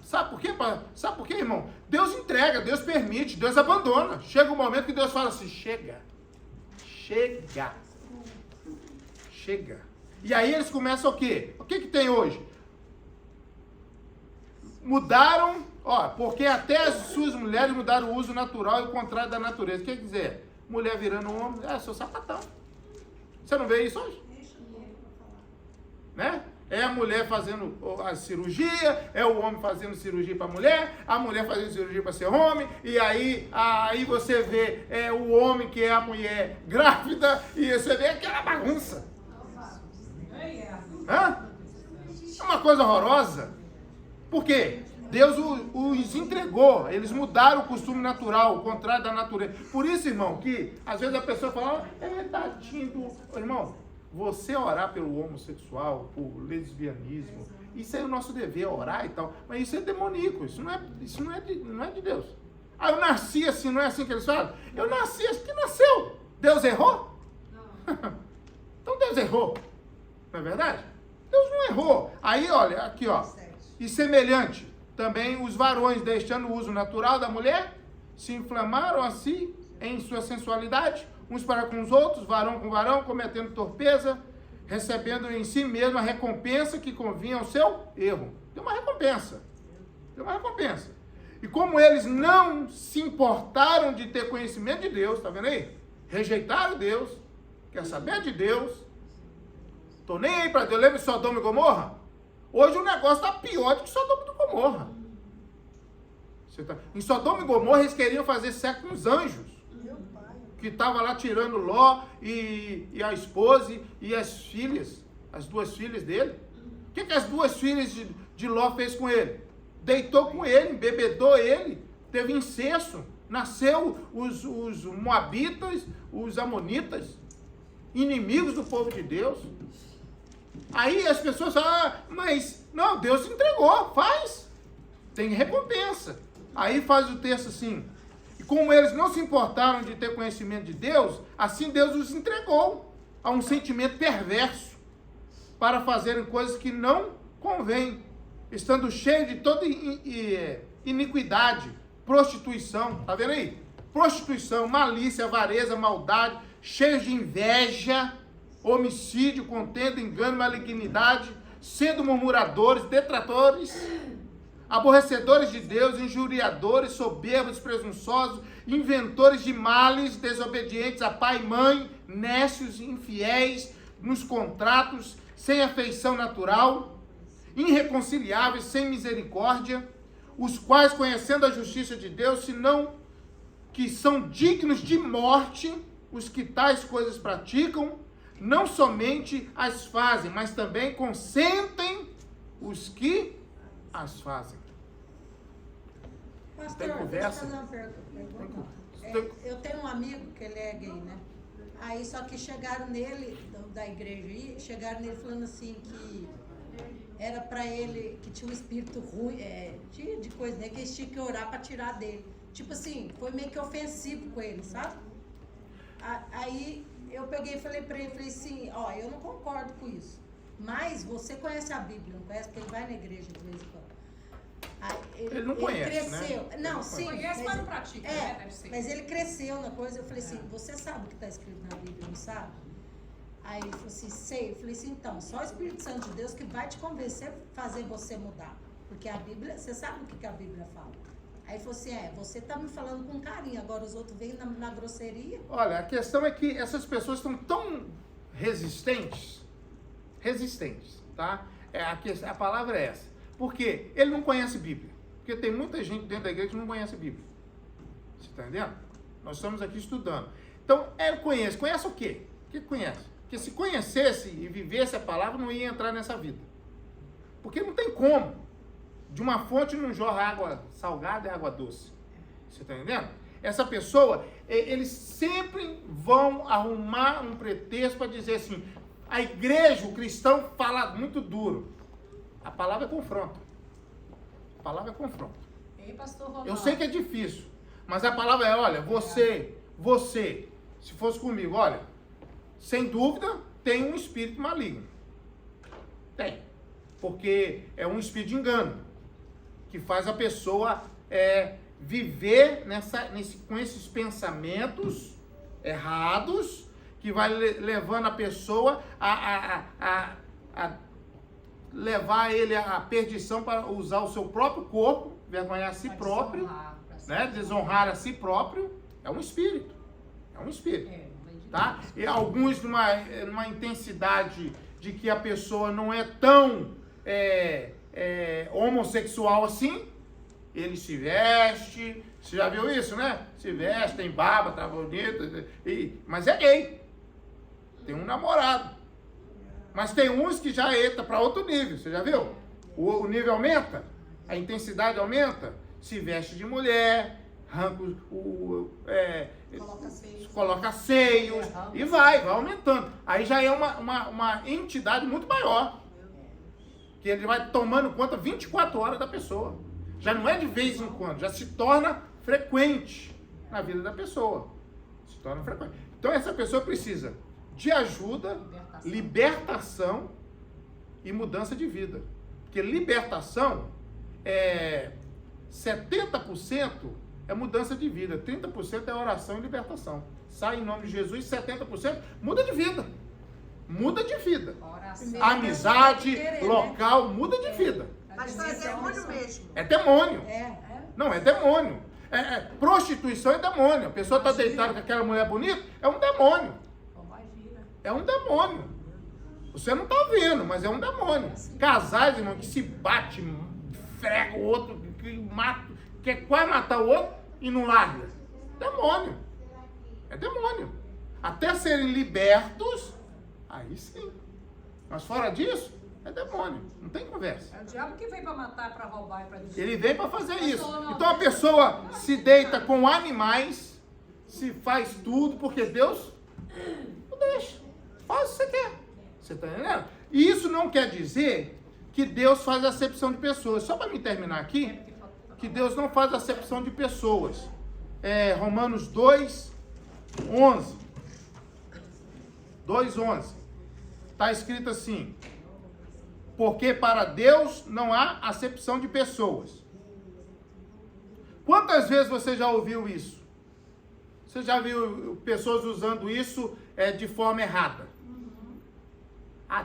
Sabe por quê? Sabe por quê, irmão? Deus entrega, Deus permite, Deus abandona. Chega um momento que Deus fala assim, chega. Chega. Chega. E aí eles começam o quê? O que tem hoje? Mudaram, porque até as suas mulheres mudaram o uso natural e o contrário da natureza. Quer dizer, mulher virando homem, sou sapatão. Você não vê isso hoje? Né? É a mulher fazendo a cirurgia, é o homem fazendo cirurgia para a mulher fazendo cirurgia para ser homem, e aí você vê o homem que é a mulher grávida, e você vê aquela bagunça. Hã? É uma coisa horrorosa. Por quê? Deus os entregou, eles mudaram o costume natural, o contrário da natureza. Por isso, irmão, que às vezes a pessoa fala, tadinho do... Irmão, você orar pelo homossexual, por lesbianismo, isso é o nosso dever, orar e tal, mas isso é demoníaco, isso não é de Deus. Eu nasci assim, não é assim que eles falam? Eu nasci assim que nasceu. Deus errou? Não. Então Deus errou, não é verdade? Deus não errou. Aí, olha, aqui, e semelhante, também os varões, deixando o uso natural da mulher, se inflamaram assim em sua sensualidade, uns para com os outros, varão com varão, cometendo torpeza, recebendo em si mesmo a recompensa que convinha ao seu erro. Tem uma recompensa. E como eles não se importaram de ter conhecimento de Deus, tá vendo aí? Rejeitaram Deus, quer saber de Deus, tô nem aí para Deus. Lembra de Sodoma e Gomorra? Hoje o negócio tá pior do que Sodoma e Gomorra. Em Sodoma e Gomorra eles queriam fazer sexo com os anjos. que estava lá tirando Ló e a esposa e as filhas, as 2 filhas dele. O que as 2 filhas de Ló fez com ele? Deitou com ele, embebedou ele, teve incesto, nasceu os moabitas, os amonitas, inimigos do povo de Deus. Aí as pessoas falam, mas não, Deus entregou, faz, tem recompensa. Aí faz o texto assim, e como eles não se importaram de ter conhecimento de Deus, assim Deus os entregou a um sentimento perverso, para fazerem coisas que não convêm, estando cheio de toda iniquidade, prostituição, tá vendo aí? Prostituição, malícia, avareza, maldade, cheios de inveja, homicídio, contenda, engano, malignidade, sendo murmuradores, detratores, aborrecedores de Deus, injuriadores, soberbos, presunçosos, inventores de males, desobedientes a pai e mãe, nécios, infiéis nos contratos, sem afeição natural, irreconciliáveis, sem misericórdia, os quais, conhecendo a justiça de Deus, senão que são dignos de morte, os que tais coisas praticam, não somente as fazem, mas também consentem os que as fazem. Pastor, Tem conversa? deixa eu fazer uma pergunta. Eu tenho um amigo que ele é gay, né? Aí só que chegaram nele, da igreja aí, chegaram nele falando assim que era pra ele, que tinha um espírito ruim, de coisa, né? Que eles tinham que orar pra tirar dele. Tipo assim, foi meio que ofensivo com ele, sabe? Aí eu peguei e falei pra ele, falei assim, ó, eu não concordo com isso. Mas você conhece a Bíblia, não conhece? Porque ele vai na igreja de vez em quando. Ele não conhece, cresceu. né? Não, sim. Conhece, mas não pratica, né? Deve ser. Mas ele cresceu na coisa. Eu falei assim, você sabe o que está escrito na Bíblia, não sabe? Aí ele falou assim, sei. Eu falei assim, então, só o Espírito Santo de Deus que vai te convencer, fazer você mudar. Porque a Bíblia, você sabe o que a Bíblia fala. Aí ele falou assim, você tá me falando com carinho, agora os outros vêm na grosseria. Olha, a questão é que essas pessoas estão tão resistentes, tá? A palavra é essa. Porque ele não conhece Bíblia. Porque tem muita gente dentro da igreja que não conhece Bíblia. Você está entendendo? Nós estamos aqui estudando. Então, ele conhece. Conhece o quê? O que conhece? Porque se conhecesse e vivesse a palavra, não ia entrar nessa vida. Porque não tem como. De uma fonte não jorra água salgada e água doce. Você está entendendo? Essa pessoa, eles sempre vão arrumar um pretexto para dizer assim, a igreja, o cristão fala muito duro. A palavra é confronto. A palavra é confronto. Ei, pastor Ronaldo. Eu sei que é difícil, mas a palavra é, olha, você, se fosse comigo, olha, sem dúvida tem um espírito maligno. Tem. Porque é um espírito de engano, que faz a pessoa viver com esses pensamentos errados, que vai levando a pessoa a levar ele à perdição para usar o seu próprio corpo, vergonhar a si próprio, né? Desonrar a si próprio. É um espírito. É um espírito. Tá? E alguns numa intensidade de que a pessoa não é tão homossexual assim, ele se veste, você já viu isso, né? Se veste, tem barba, tá bonito, mas é gay. Tem um namorado. Mas tem uns que já entra para outro nível, você já viu? O nível aumenta, a intensidade aumenta, se veste de mulher, arranca coloca seios e vai aumentando. Aí já é uma entidade muito maior, que ele vai tomando conta 24 horas da pessoa. Já não é de vez em quando, já se torna frequente na vida da pessoa. Se torna frequente. Então essa pessoa precisa de ajuda, libertação e mudança de vida. Porque libertação 70% é mudança de vida, 30% é oração e libertação. Sai em nome de Jesus, 70% muda de vida. Muda de vida. Oração. Amizade, local, muda de vida. Mas é demônio mesmo. É demônio. Não, é demônio. Prostituição é demônio. A pessoa está deitada com aquela mulher bonita, é um demônio. É um demônio. Você não está vendo, mas é um demônio. Casais, irmão, que se bate, frega o outro, que quer quase matar o outro e não larga. Demônio. É demônio. Até serem libertos, aí sim. Mas fora disso, é demônio. Não tem conversa. É o diabo que vem para matar, para roubar e para destruir. Ele vem para fazer isso. Então a pessoa se deita com animais, se faz tudo, porque Deus não deixa. Faz o que você quer. Você está entendendo? E isso não quer dizer que Deus faz acepção de pessoas. Só para me terminar aqui, que Deus não faz acepção de pessoas. Romanos 2, 11. 2:11. Está escrito assim: porque para Deus não há acepção de pessoas. Quantas vezes você já ouviu isso? Você já viu pessoas usando isso de forma errada?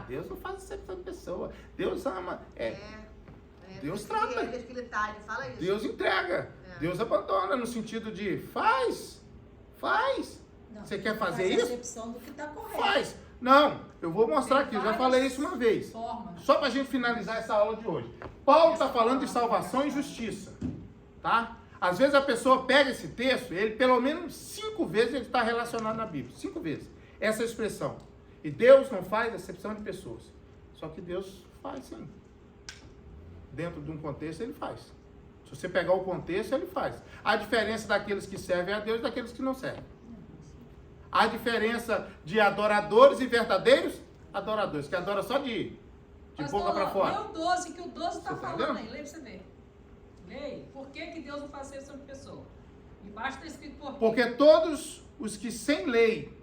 Deus não faz acepção de pessoa. Deus ama. Deus trata. Ele fala isso. Deus entrega. Deus abandona no sentido de faz. Não, Você quer fazer faz isso? acepção do que está correto. Faz. Não, eu vou mostrar aqui. Eu já falei isso uma vez. Formas. Só para a gente finalizar essa aula de hoje. Paulo está falando de salvação e justiça. Tá? Às vezes a pessoa pega esse texto, ele pelo menos 5 vezes ele está relacionado na Bíblia. 5 vezes. Essa expressão. E Deus não faz acepção de pessoas. Só que Deus faz sim. Dentro de um contexto ele faz. Se você pegar o contexto, ele faz. A diferença daqueles que servem a Deus e daqueles que não servem. A diferença de adoradores e verdadeiros adoradores, que adoram só de boca para fora. Lê o 12, que o 12 está Você tá falando entendendo? aí. Lê pra você ver. Leia. Por que Deus não faz acepção de pessoa? Embaixo está escrito por quê. Porque todos os que sem lei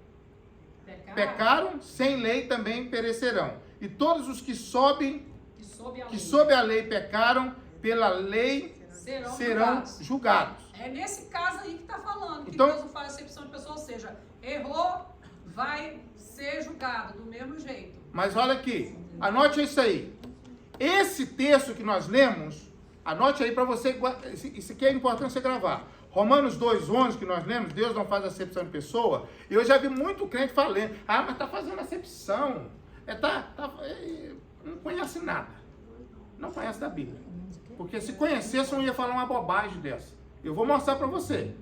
pecaram, sem lei também perecerão. E todos os que sob a lei pecaram, pela lei serão julgados. É nesse caso aí que está falando que Então, Deus não faz acepção de pessoa, ou seja, errou, vai ser julgado do mesmo jeito. Mas olha aqui, anote isso aí. Esse texto que nós lemos, anote aí para você, isso aqui é importante você gravar. Romanos 2:11 que nós lemos, Deus não faz acepção de pessoa. Eu já vi muito crente falando, mas está fazendo acepção. Não conhece nada. Não conhece da Bíblia. Porque se conhecesse, não ia falar uma bobagem dessa. Eu vou mostrar para você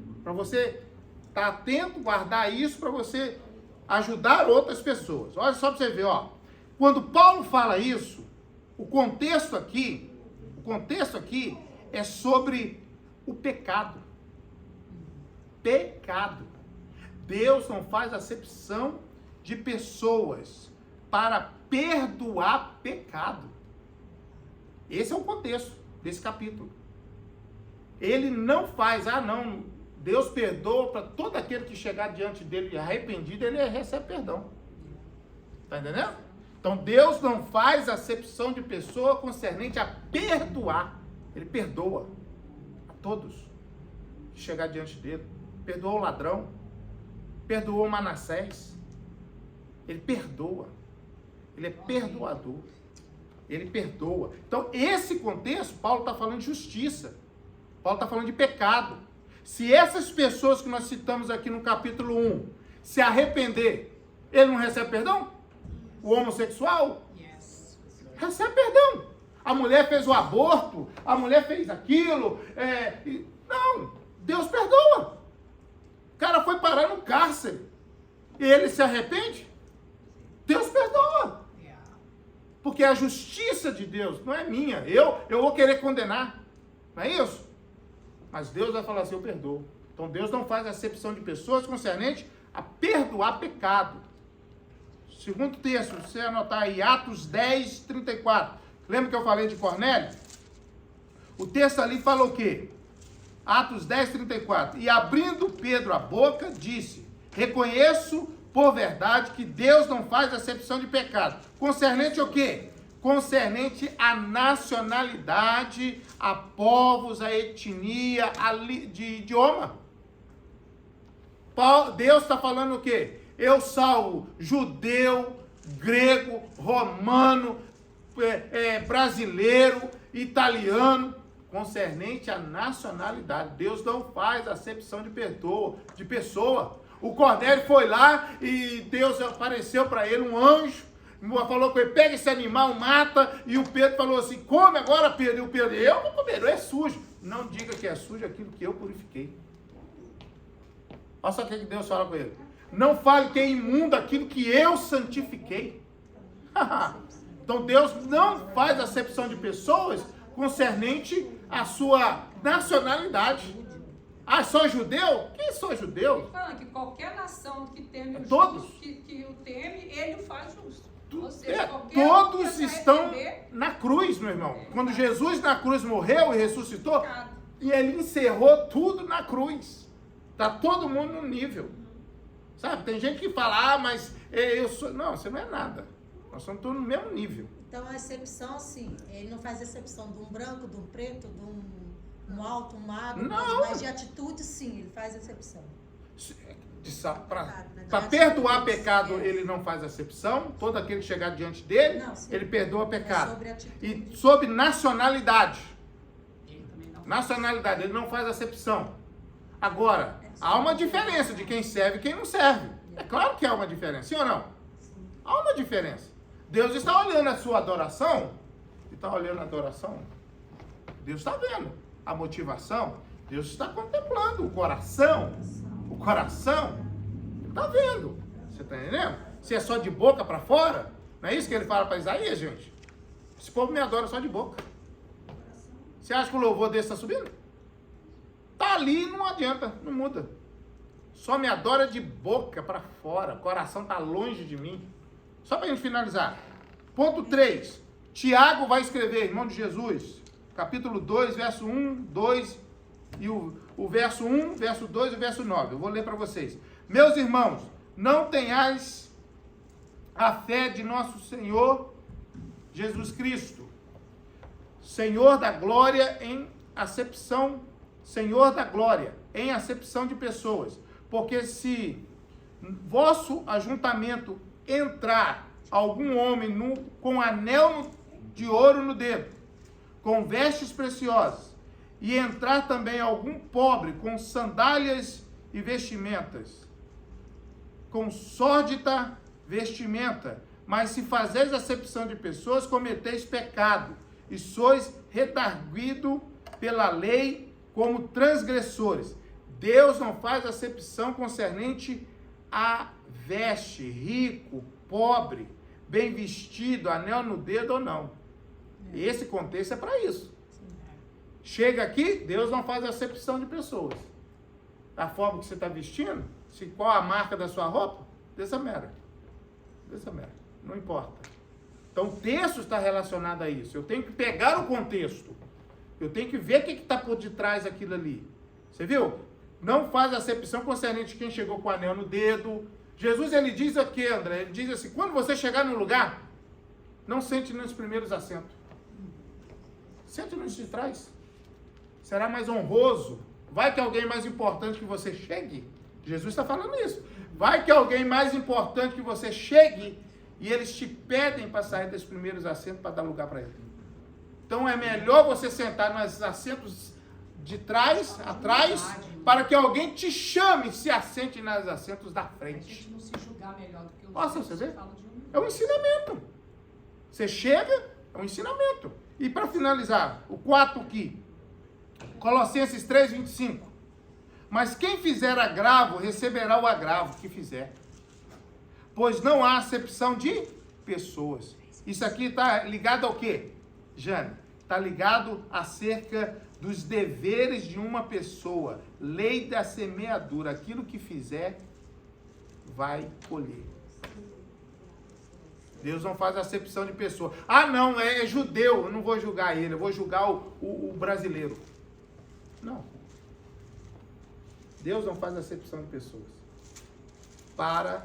estar atento, guardar isso para você ajudar outras pessoas. Olha só para você ver, ó. Quando Paulo fala isso, o contexto aqui é sobre o pecado. Pecado. Deus não faz acepção de pessoas para perdoar pecado. Esse é o contexto desse capítulo. Ele não faz, Deus perdoa para todo aquele que chegar diante dele arrependido, ele recebe perdão. Tá entendendo? Então Deus não faz acepção de pessoa concernente a perdoar. Ele perdoa a todos que chegar diante dele. Perdoou o ladrão, perdoou o Manassés. Ele perdoa. Ele é perdoador. Ele perdoa. Então, esse contexto, Paulo está falando de justiça. Paulo está falando de pecado. Se essas pessoas que nós citamos aqui no capítulo 1 se arrepender, ele não recebe perdão? O homossexual? Recebe perdão. A mulher fez o aborto, a mulher fez aquilo. Não, Deus perdoa. O cara foi parar no cárcere e ele se arrepende? Deus perdoa. Porque a justiça de Deus não é minha. Eu vou querer condenar. Não é isso? Mas Deus vai falar assim, eu perdoo. Então Deus não faz acepção de pessoas concernente a perdoar pecado. Segundo texto, se você anotar aí, Atos 10, 34. Lembra que eu falei de Cornélio? O texto ali fala o quê? Atos 10, 34. E abrindo Pedro a boca, disse, reconheço por verdade que Deus não faz acepção de pecado. Concernente o quê? Concernente à nacionalidade, a povos, a etnia, de idioma. Deus está falando o quê? Eu salvo judeu, grego, romano, brasileiro, italiano, concernente à nacionalidade. Deus não faz acepção de pessoa. O Cornélio foi lá e Deus apareceu para ele, um anjo, falou com ele, pega esse animal, mata, e o Pedro falou assim, come agora, Pedro. E o Pedro, eu vou comer, é sujo. Não diga que é sujo aquilo que eu purifiquei. Olha só o que Deus fala com ele. Não fale que é imundo aquilo que eu santifiquei. Então Deus não faz acepção de pessoas concernente à sua nacionalidade. Ah, só judeu? Quem só judeu? Fala que qualquer nação que teme o Todos. justo, que o teme, ele o faz justo. Ou seja, qualquer um Todos que estão receber, na cruz, meu irmão. Quando Jesus na cruz morreu e ressuscitou, pecado. e ele encerrou tudo na cruz. Tá todo mundo no nível. Sabe? Tem gente que fala, mas eu sou... Não, você não é nada. Nós somos todos no mesmo nível. Então a exceção, assim, ele não faz exceção de um branco, de um preto, de um alto, um magro, Não. mas de atitude, sim, ele faz exceção. Para perdoar pecado, ele não faz acepção. Todo aquele que chegar diante dele, Não, sim. ele perdoa É pecado. sobre atitude. E sobre nacionalidade. Ele também não. Nacionalidade, ele não faz acepção. Agora, há uma diferença de quem serve e quem não serve. É claro que há uma diferença, sim ou não? Há uma diferença. Deus está olhando a sua adoração. E está olhando a adoração. Deus está vendo a motivação. Deus está contemplando o coração. O coração. Ele está vendo. Você está entendendo? Se é só de boca para fora, não é isso que ele fala para Isaías, gente? Esse povo me adora só de boca. Você acha que o louvor desse está subindo? Tá ali, não adianta, não muda. Só me adora de boca para fora. O coração tá longe de mim. Só para a gente finalizar. Ponto 3. Tiago vai escrever, irmão de Jesus, capítulo 2, verso 1, 2 e o verso 1, verso 2 e o verso 9. Eu vou ler para vocês. Meus irmãos, não tenhais a fé de nosso Senhor Jesus Cristo, Senhor da glória em acepção, Senhor da glória em acepção de pessoas. Porque se vosso ajuntamento entrar algum homem com anel de ouro no dedo, com vestes preciosas, e entrar também algum pobre com sandálias e vestimentas, com sórdida vestimenta, mas se fazeis acepção de pessoas, cometeis pecado, e sois redarguido pela lei como transgressores. Deus não faz acepção concernente a veste, rico, pobre, bem vestido, anel no dedo ou não. Esse contexto é para isso. Chega aqui, Deus não faz acepção de pessoas. A forma que você está vestindo, qual a marca da sua roupa, dessa mera. Não importa. Então o texto está relacionado a isso. Eu tenho que pegar o contexto. Eu tenho que ver o que está por detrás daquilo ali. Você viu? Não faz acepção concernente quem chegou com o anel no dedo. Jesus, ele diz aqui, André, ele diz assim, quando você chegar no lugar, não sente nos primeiros assentos. Sente nos de trás. Será mais honroso. Vai que alguém mais importante que você chegue. Jesus está falando isso. Vai que alguém mais importante que você chegue e eles te pedem para sair dos primeiros assentos para dar lugar para ele. Então é melhor você sentar nos assentos de trás, atrás, para que alguém te chame e se assente nos assentos da A frente. gente não se julgar melhor do que os Nossa, outros. você vê? Fala de um- É um ensinamento. Você chega, é um ensinamento. E para finalizar, o 4 aqui, Colossenses 3:25. Mas quem fizer agravo, receberá o agravo que fizer. Pois não há acepção de pessoas. Isso aqui está ligado ao quê, Jane? Está ligado acerca dos deveres de uma pessoa. Lei da semeadura. Aquilo que fizer, vai colher. Deus não faz acepção de pessoa. Ah, não, é judeu, eu não vou julgar ele, eu vou julgar o brasileiro. Não. Deus não faz acepção de pessoas. Para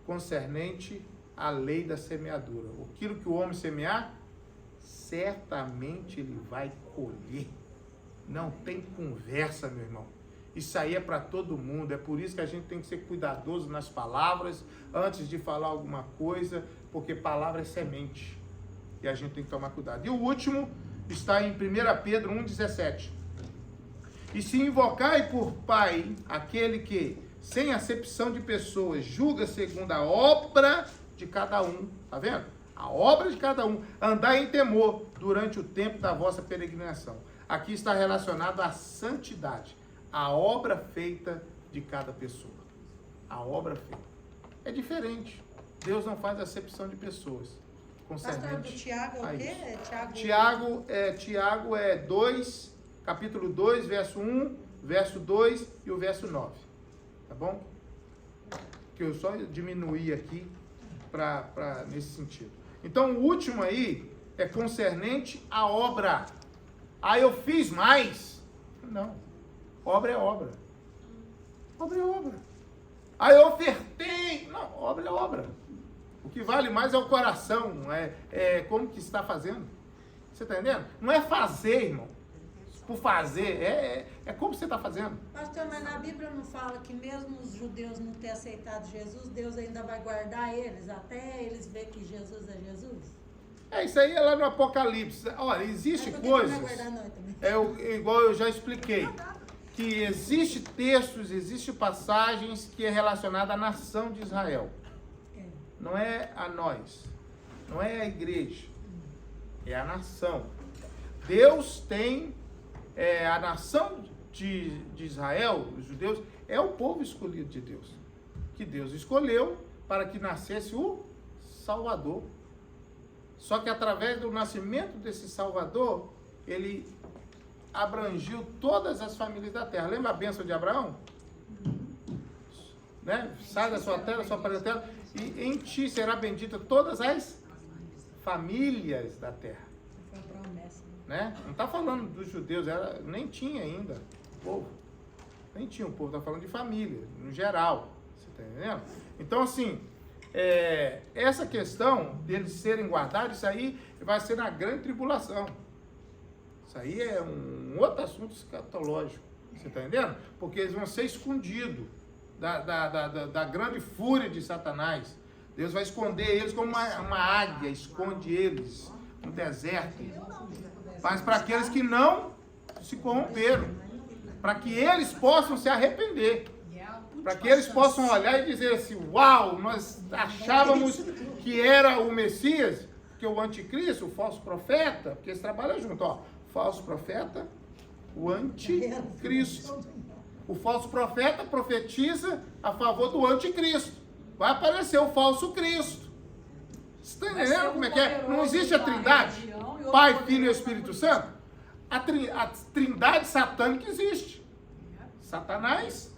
concernente à lei da semeadura. Aquilo que o homem semear, certamente ele vai colher. Não tem conversa, meu irmão. Isso aí é para todo mundo. É por isso que a gente tem que ser cuidadoso nas palavras antes de falar alguma coisa, porque palavra é semente. E a gente tem que tomar cuidado. E o último está em 1 Pedro 1,17. E se invocai por Pai aquele que, sem acepção de pessoas, julga segundo a obra de cada um. Tá vendo? A obra de cada um. Andai em temor durante o tempo da vossa peregrinação. Aqui está relacionado à santidade. A obra feita de cada pessoa. A obra feita. É diferente. Deus não faz acepção de pessoas. Pastor, do Tiago é o quê? Tiago é 2, capítulo 2, verso 1, verso 2 e o verso 9. Tá bom? Que eu só diminuí aqui nesse sentido. Então, o último aí é concernente à obra. Ah, eu fiz mais. Não. Obra é obra. Obra é obra. Ah, eu ofertei. Não, obra é obra. O que vale mais é o coração, é como que está fazendo. Você está entendendo? Não é fazer, irmão. Por fazer, é como você está fazendo. Pastor, mas na Bíblia não fala que mesmo os judeus não terem aceitado Jesus, Deus ainda vai guardar eles, até eles verem que Jesus é Jesus? Isso aí é lá no Apocalipse. Olha, existe coisas, igual eu já expliquei, que existe textos, existe passagens que é relacionada à nação de Israel. Não é a nós, não é a igreja, é a nação. Deus tem a nação de Israel, os judeus, é o povo escolhido de Deus, que Deus escolheu para que nascesse o Salvador. Só que através do nascimento desse Salvador, ele abrangiu todas as famílias da terra. Lembra a bênção de Abraão? Né? Sai da sua terra, sua parentela, e em ti será bendita todas as famílias da terra. Foi a promessa. Né? Não está falando dos judeus, nem tinha ainda o povo. Nem tinha o povo, está falando de família, no geral. Você está entendendo? Então, assim, essa questão deles serem guardados, isso aí vai ser na grande tribulação. Isso aí é um outro assunto escatológico. Você está entendendo? Porque eles vão ser escondidos da grande fúria de Satanás. Deus vai esconder eles como uma águia, esconde eles no deserto. Mas para aqueles que não se corromperam, para que eles possam se arrepender, para que eles possam olhar e dizer assim: uau, nós achávamos que era o Messias, que o anticristo, o falso profeta, porque eles trabalham junto, ó, falso profeta, o anticristo. O falso profeta profetiza a favor do anticristo. Vai aparecer o falso Cristo. Você está entendendo como é que é? Não existe a trindade? Pai, Filho e Espírito Santo? A trindade satânica existe. Satanás,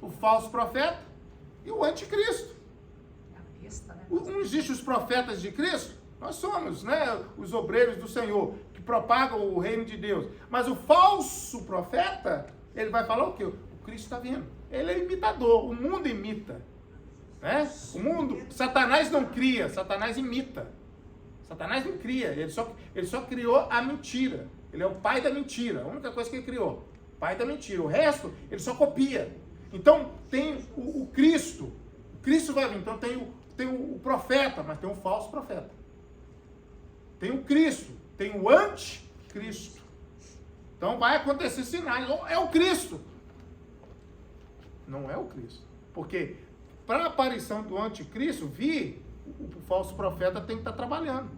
o falso profeta e o anticristo. Não existem os profetas de Cristo? Nós somos, né, os obreiros do Senhor, que propagam o reino de Deus. Mas o falso profeta, ele vai falar o quê? O Cristo está vindo. Ele é imitador, o mundo imita. Né? O mundo, Satanás não cria, Satanás imita. Satanás não cria, ele só criou a mentira. Ele é o pai da mentira, a única coisa que ele criou. Pai da mentira. O resto, ele só copia. Então, tem o Cristo. O Cristo vai vir. Então, tem o profeta, mas tem o falso profeta. Tem o Cristo, tem o anticristo. Então, vai acontecer sinais. É o Cristo. Não é o Cristo. Porque, para a aparição do anticristo vir, o falso profeta tem que estar trabalhando.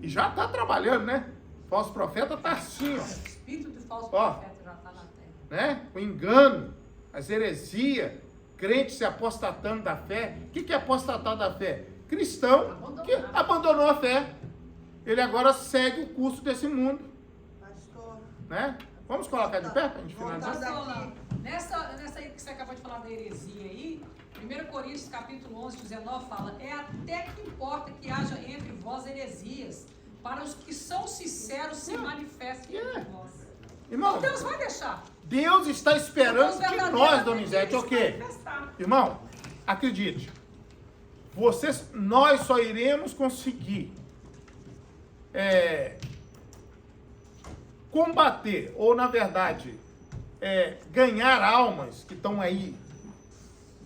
E já está trabalhando, né? O falso profeta está assim, ó. O espírito do falso profeta já está na terra. Né? O engano, as heresias, crente se apostatando da fé. O que é apostatar da fé? Cristão que abandonou a fé. Ele agora segue o curso desse mundo. Pastor. Né? Vamos colocar de pé para a gente finalizar? Pastor, nessa aí que você acabou de falar da heresia aí, 1 Coríntios capítulo 11, 19 fala: é até que importa que haja entre vós heresias, para os que são sinceros se manifestem entre vós. Irmão, Deus vai deixar. Deus está esperando que nós, Donizete, o quê? Irmão, acredite, nós só iremos conseguir combater, ou na verdade, ganhar almas que estão aí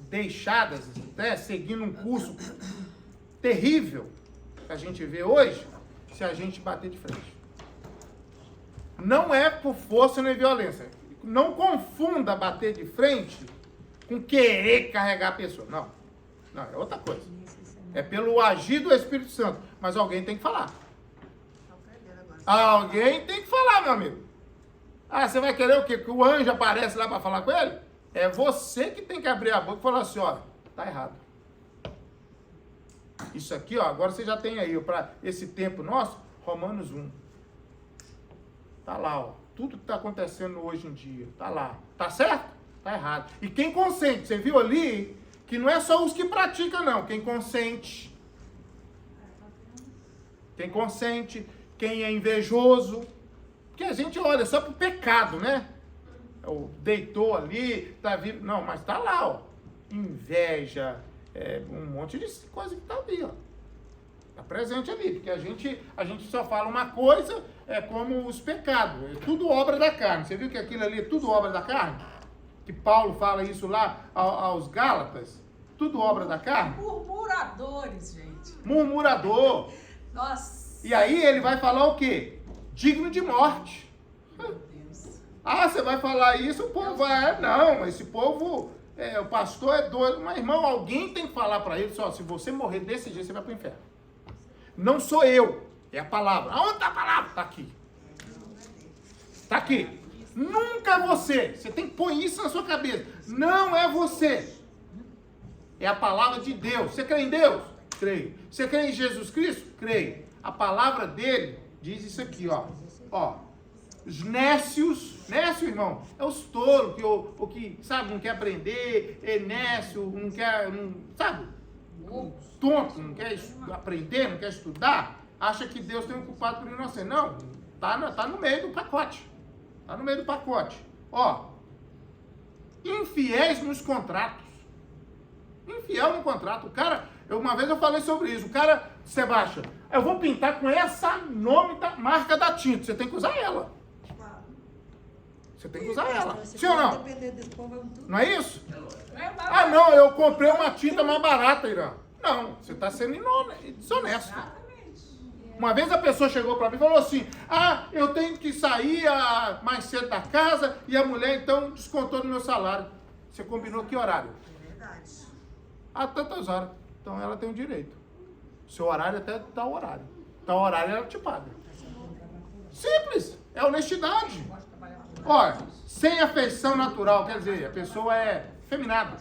deixadas, né, seguindo um curso terrível que a gente vê hoje, se a gente bater de frente. Não é por força nem violência. Não confunda bater de frente com querer carregar a pessoa. Não, é outra coisa. É pelo agir do Espírito Santo. Mas alguém tem que falar. Alguém tem que falar, meu amigo. Ah, você vai querer o quê? Que o anjo aparece lá para falar com ele? É você que tem que abrir a boca e falar assim, ó, tá errado. Isso aqui, ó, agora você já tem aí, para esse tempo nosso, Romanos 1. Tá lá, ó. Tudo que está acontecendo hoje em dia, tá lá. Tá certo? Tá errado. E quem consente, você viu ali, que não é só os que praticam, não. Quem consente. Quem consente, quem é invejoso. Porque a gente olha só pro pecado, né? Deitou ali, tá vivo. Não, mas tá lá, ó. Inveja, um monte de coisa que tá ali, ó. Tá presente ali, porque a gente só fala uma coisa, como os pecados, é tudo obra da carne. Você viu que aquilo ali é tudo obra da carne? Que Paulo fala isso lá aos Gálatas, tudo obra da carne? Murmuradores, gente. Murmurador. Nossa. E aí ele vai falar o quê? Digno de morte. Meu Deus. Ah, você vai falar isso, o povo vai, não, esse povo, o pastor é doido. Mas irmão, alguém tem que falar para ele, se você morrer desse jeito, você vai pro inferno. Não sou eu, é a palavra. Aonde está a palavra? Está aqui. Está aqui. Nunca é você. Você tem que pôr isso na sua cabeça. Não é você. É a palavra de Deus. Você crê em Deus? Creio. Você crê em Jesus Cristo? Creio. A palavra dele diz isso aqui, ó. Ó. Os nécios, nécio, irmão, é os tolos, que sabe, não quer aprender, é nécio, não quer, sabe? Tonto, não quer aprender, não quer estudar, acha que Deus tem um culpado por inocente. Não, tá no meio do pacote. Tá no meio do pacote. Ó, infiéis nos contratos. Infiel no contrato. O cara, uma vez eu falei sobre isso. O cara, Sebastião, eu vou pintar com essa marca da tinta. Você tem que usar ela. Você tem que usar ela. Sim ou não? Não é isso? Ah, não, eu comprei uma tinta mais barata, Irã. Não, você está sendo desonesto. Uma vez a pessoa chegou para mim e falou assim, eu tenho que sair mais cedo da casa e a mulher então descontou no meu salário. Você combinou que horário? Verdade. Tantas horas. Então ela tem o direito. Seu horário até tal horário. Tal horário ela te paga. Simples, é honestidade. Olha, sem afeição natural, quer dizer, a pessoa é feminada.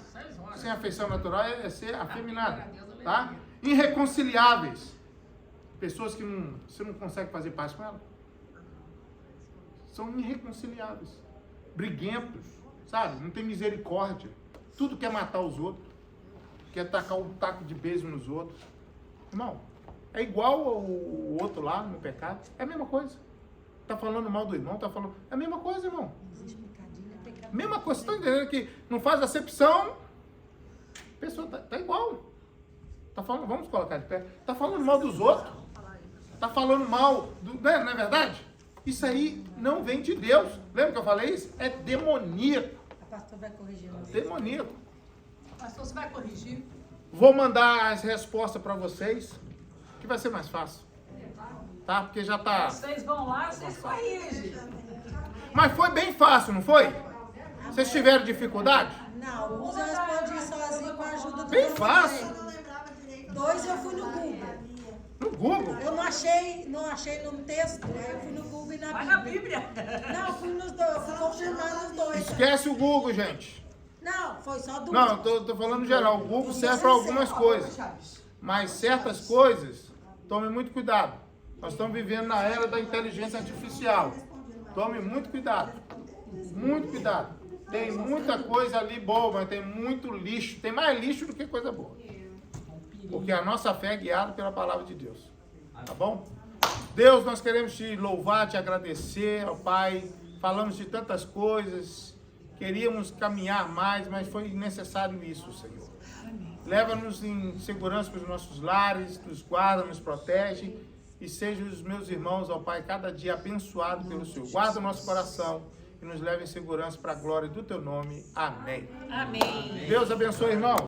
Sem afeição natural é ser afeminada, tá? Irreconciliáveis. Pessoas que você não consegue fazer paz com ela. São irreconciliáveis. Briguentos, sabe? Não tem misericórdia. Tudo quer matar os outros. Quer tacar um taco de beijo nos outros. Irmão, é igual o outro lá no pecado. É a mesma coisa. Tá falando mal do irmão, tá falando... É a mesma coisa, irmão. Mesma coisa. Você tá entendendo que não faz acepção... A pessoa tá igual. Tá falando, vamos colocar de pé. Tá falando mal dos outros. Tá falando mal, não é verdade? Isso aí não vem de Deus. Lembra que eu falei isso? É demoníaco. A pastor vai corrigir. Demoníaco. Pastor, você vai corrigir? Vou mandar as respostas para vocês, que vai ser mais fácil. Tá? Porque já tá... Vocês vão lá, vocês corrigem. Mas foi bem fácil, não foi? Vocês tiveram dificuldade? Não, uns eu respondi sozinho com a ajuda do Bem meu fácil. marido. 2 eu fui no Google. No Google? Eu não achei no texto, aí eu fui no Google e na Vai Bíblia. na Bíblia. Não, fui nos dois, eu fui confirmando os dois. Esquece o Google, gente. Não, foi só dúvida. Não, eu tô falando geral. O Google serve para algumas coisas. Mas certas coisas, tome muito cuidado. Nós estamos vivendo na era da inteligência artificial. Tome muito cuidado. Muito cuidado. Tem muita coisa ali boa, mas tem muito lixo. Tem mais lixo do que coisa boa. Porque a nossa fé é guiada pela palavra de Deus. Tá bom? Deus, nós queremos te louvar, te agradecer, ó Pai. Falamos de tantas coisas. Queríamos caminhar mais, mas foi necessário isso, Senhor. Leva-nos em segurança para os nossos lares, nos guarda, nos protege. E seja os meus irmãos, ó Pai, cada dia abençoado pelo Senhor. Guarda o nosso coração e nos leve em segurança para a glória do Teu nome. Amém. Amém. Deus abençoe, irmão.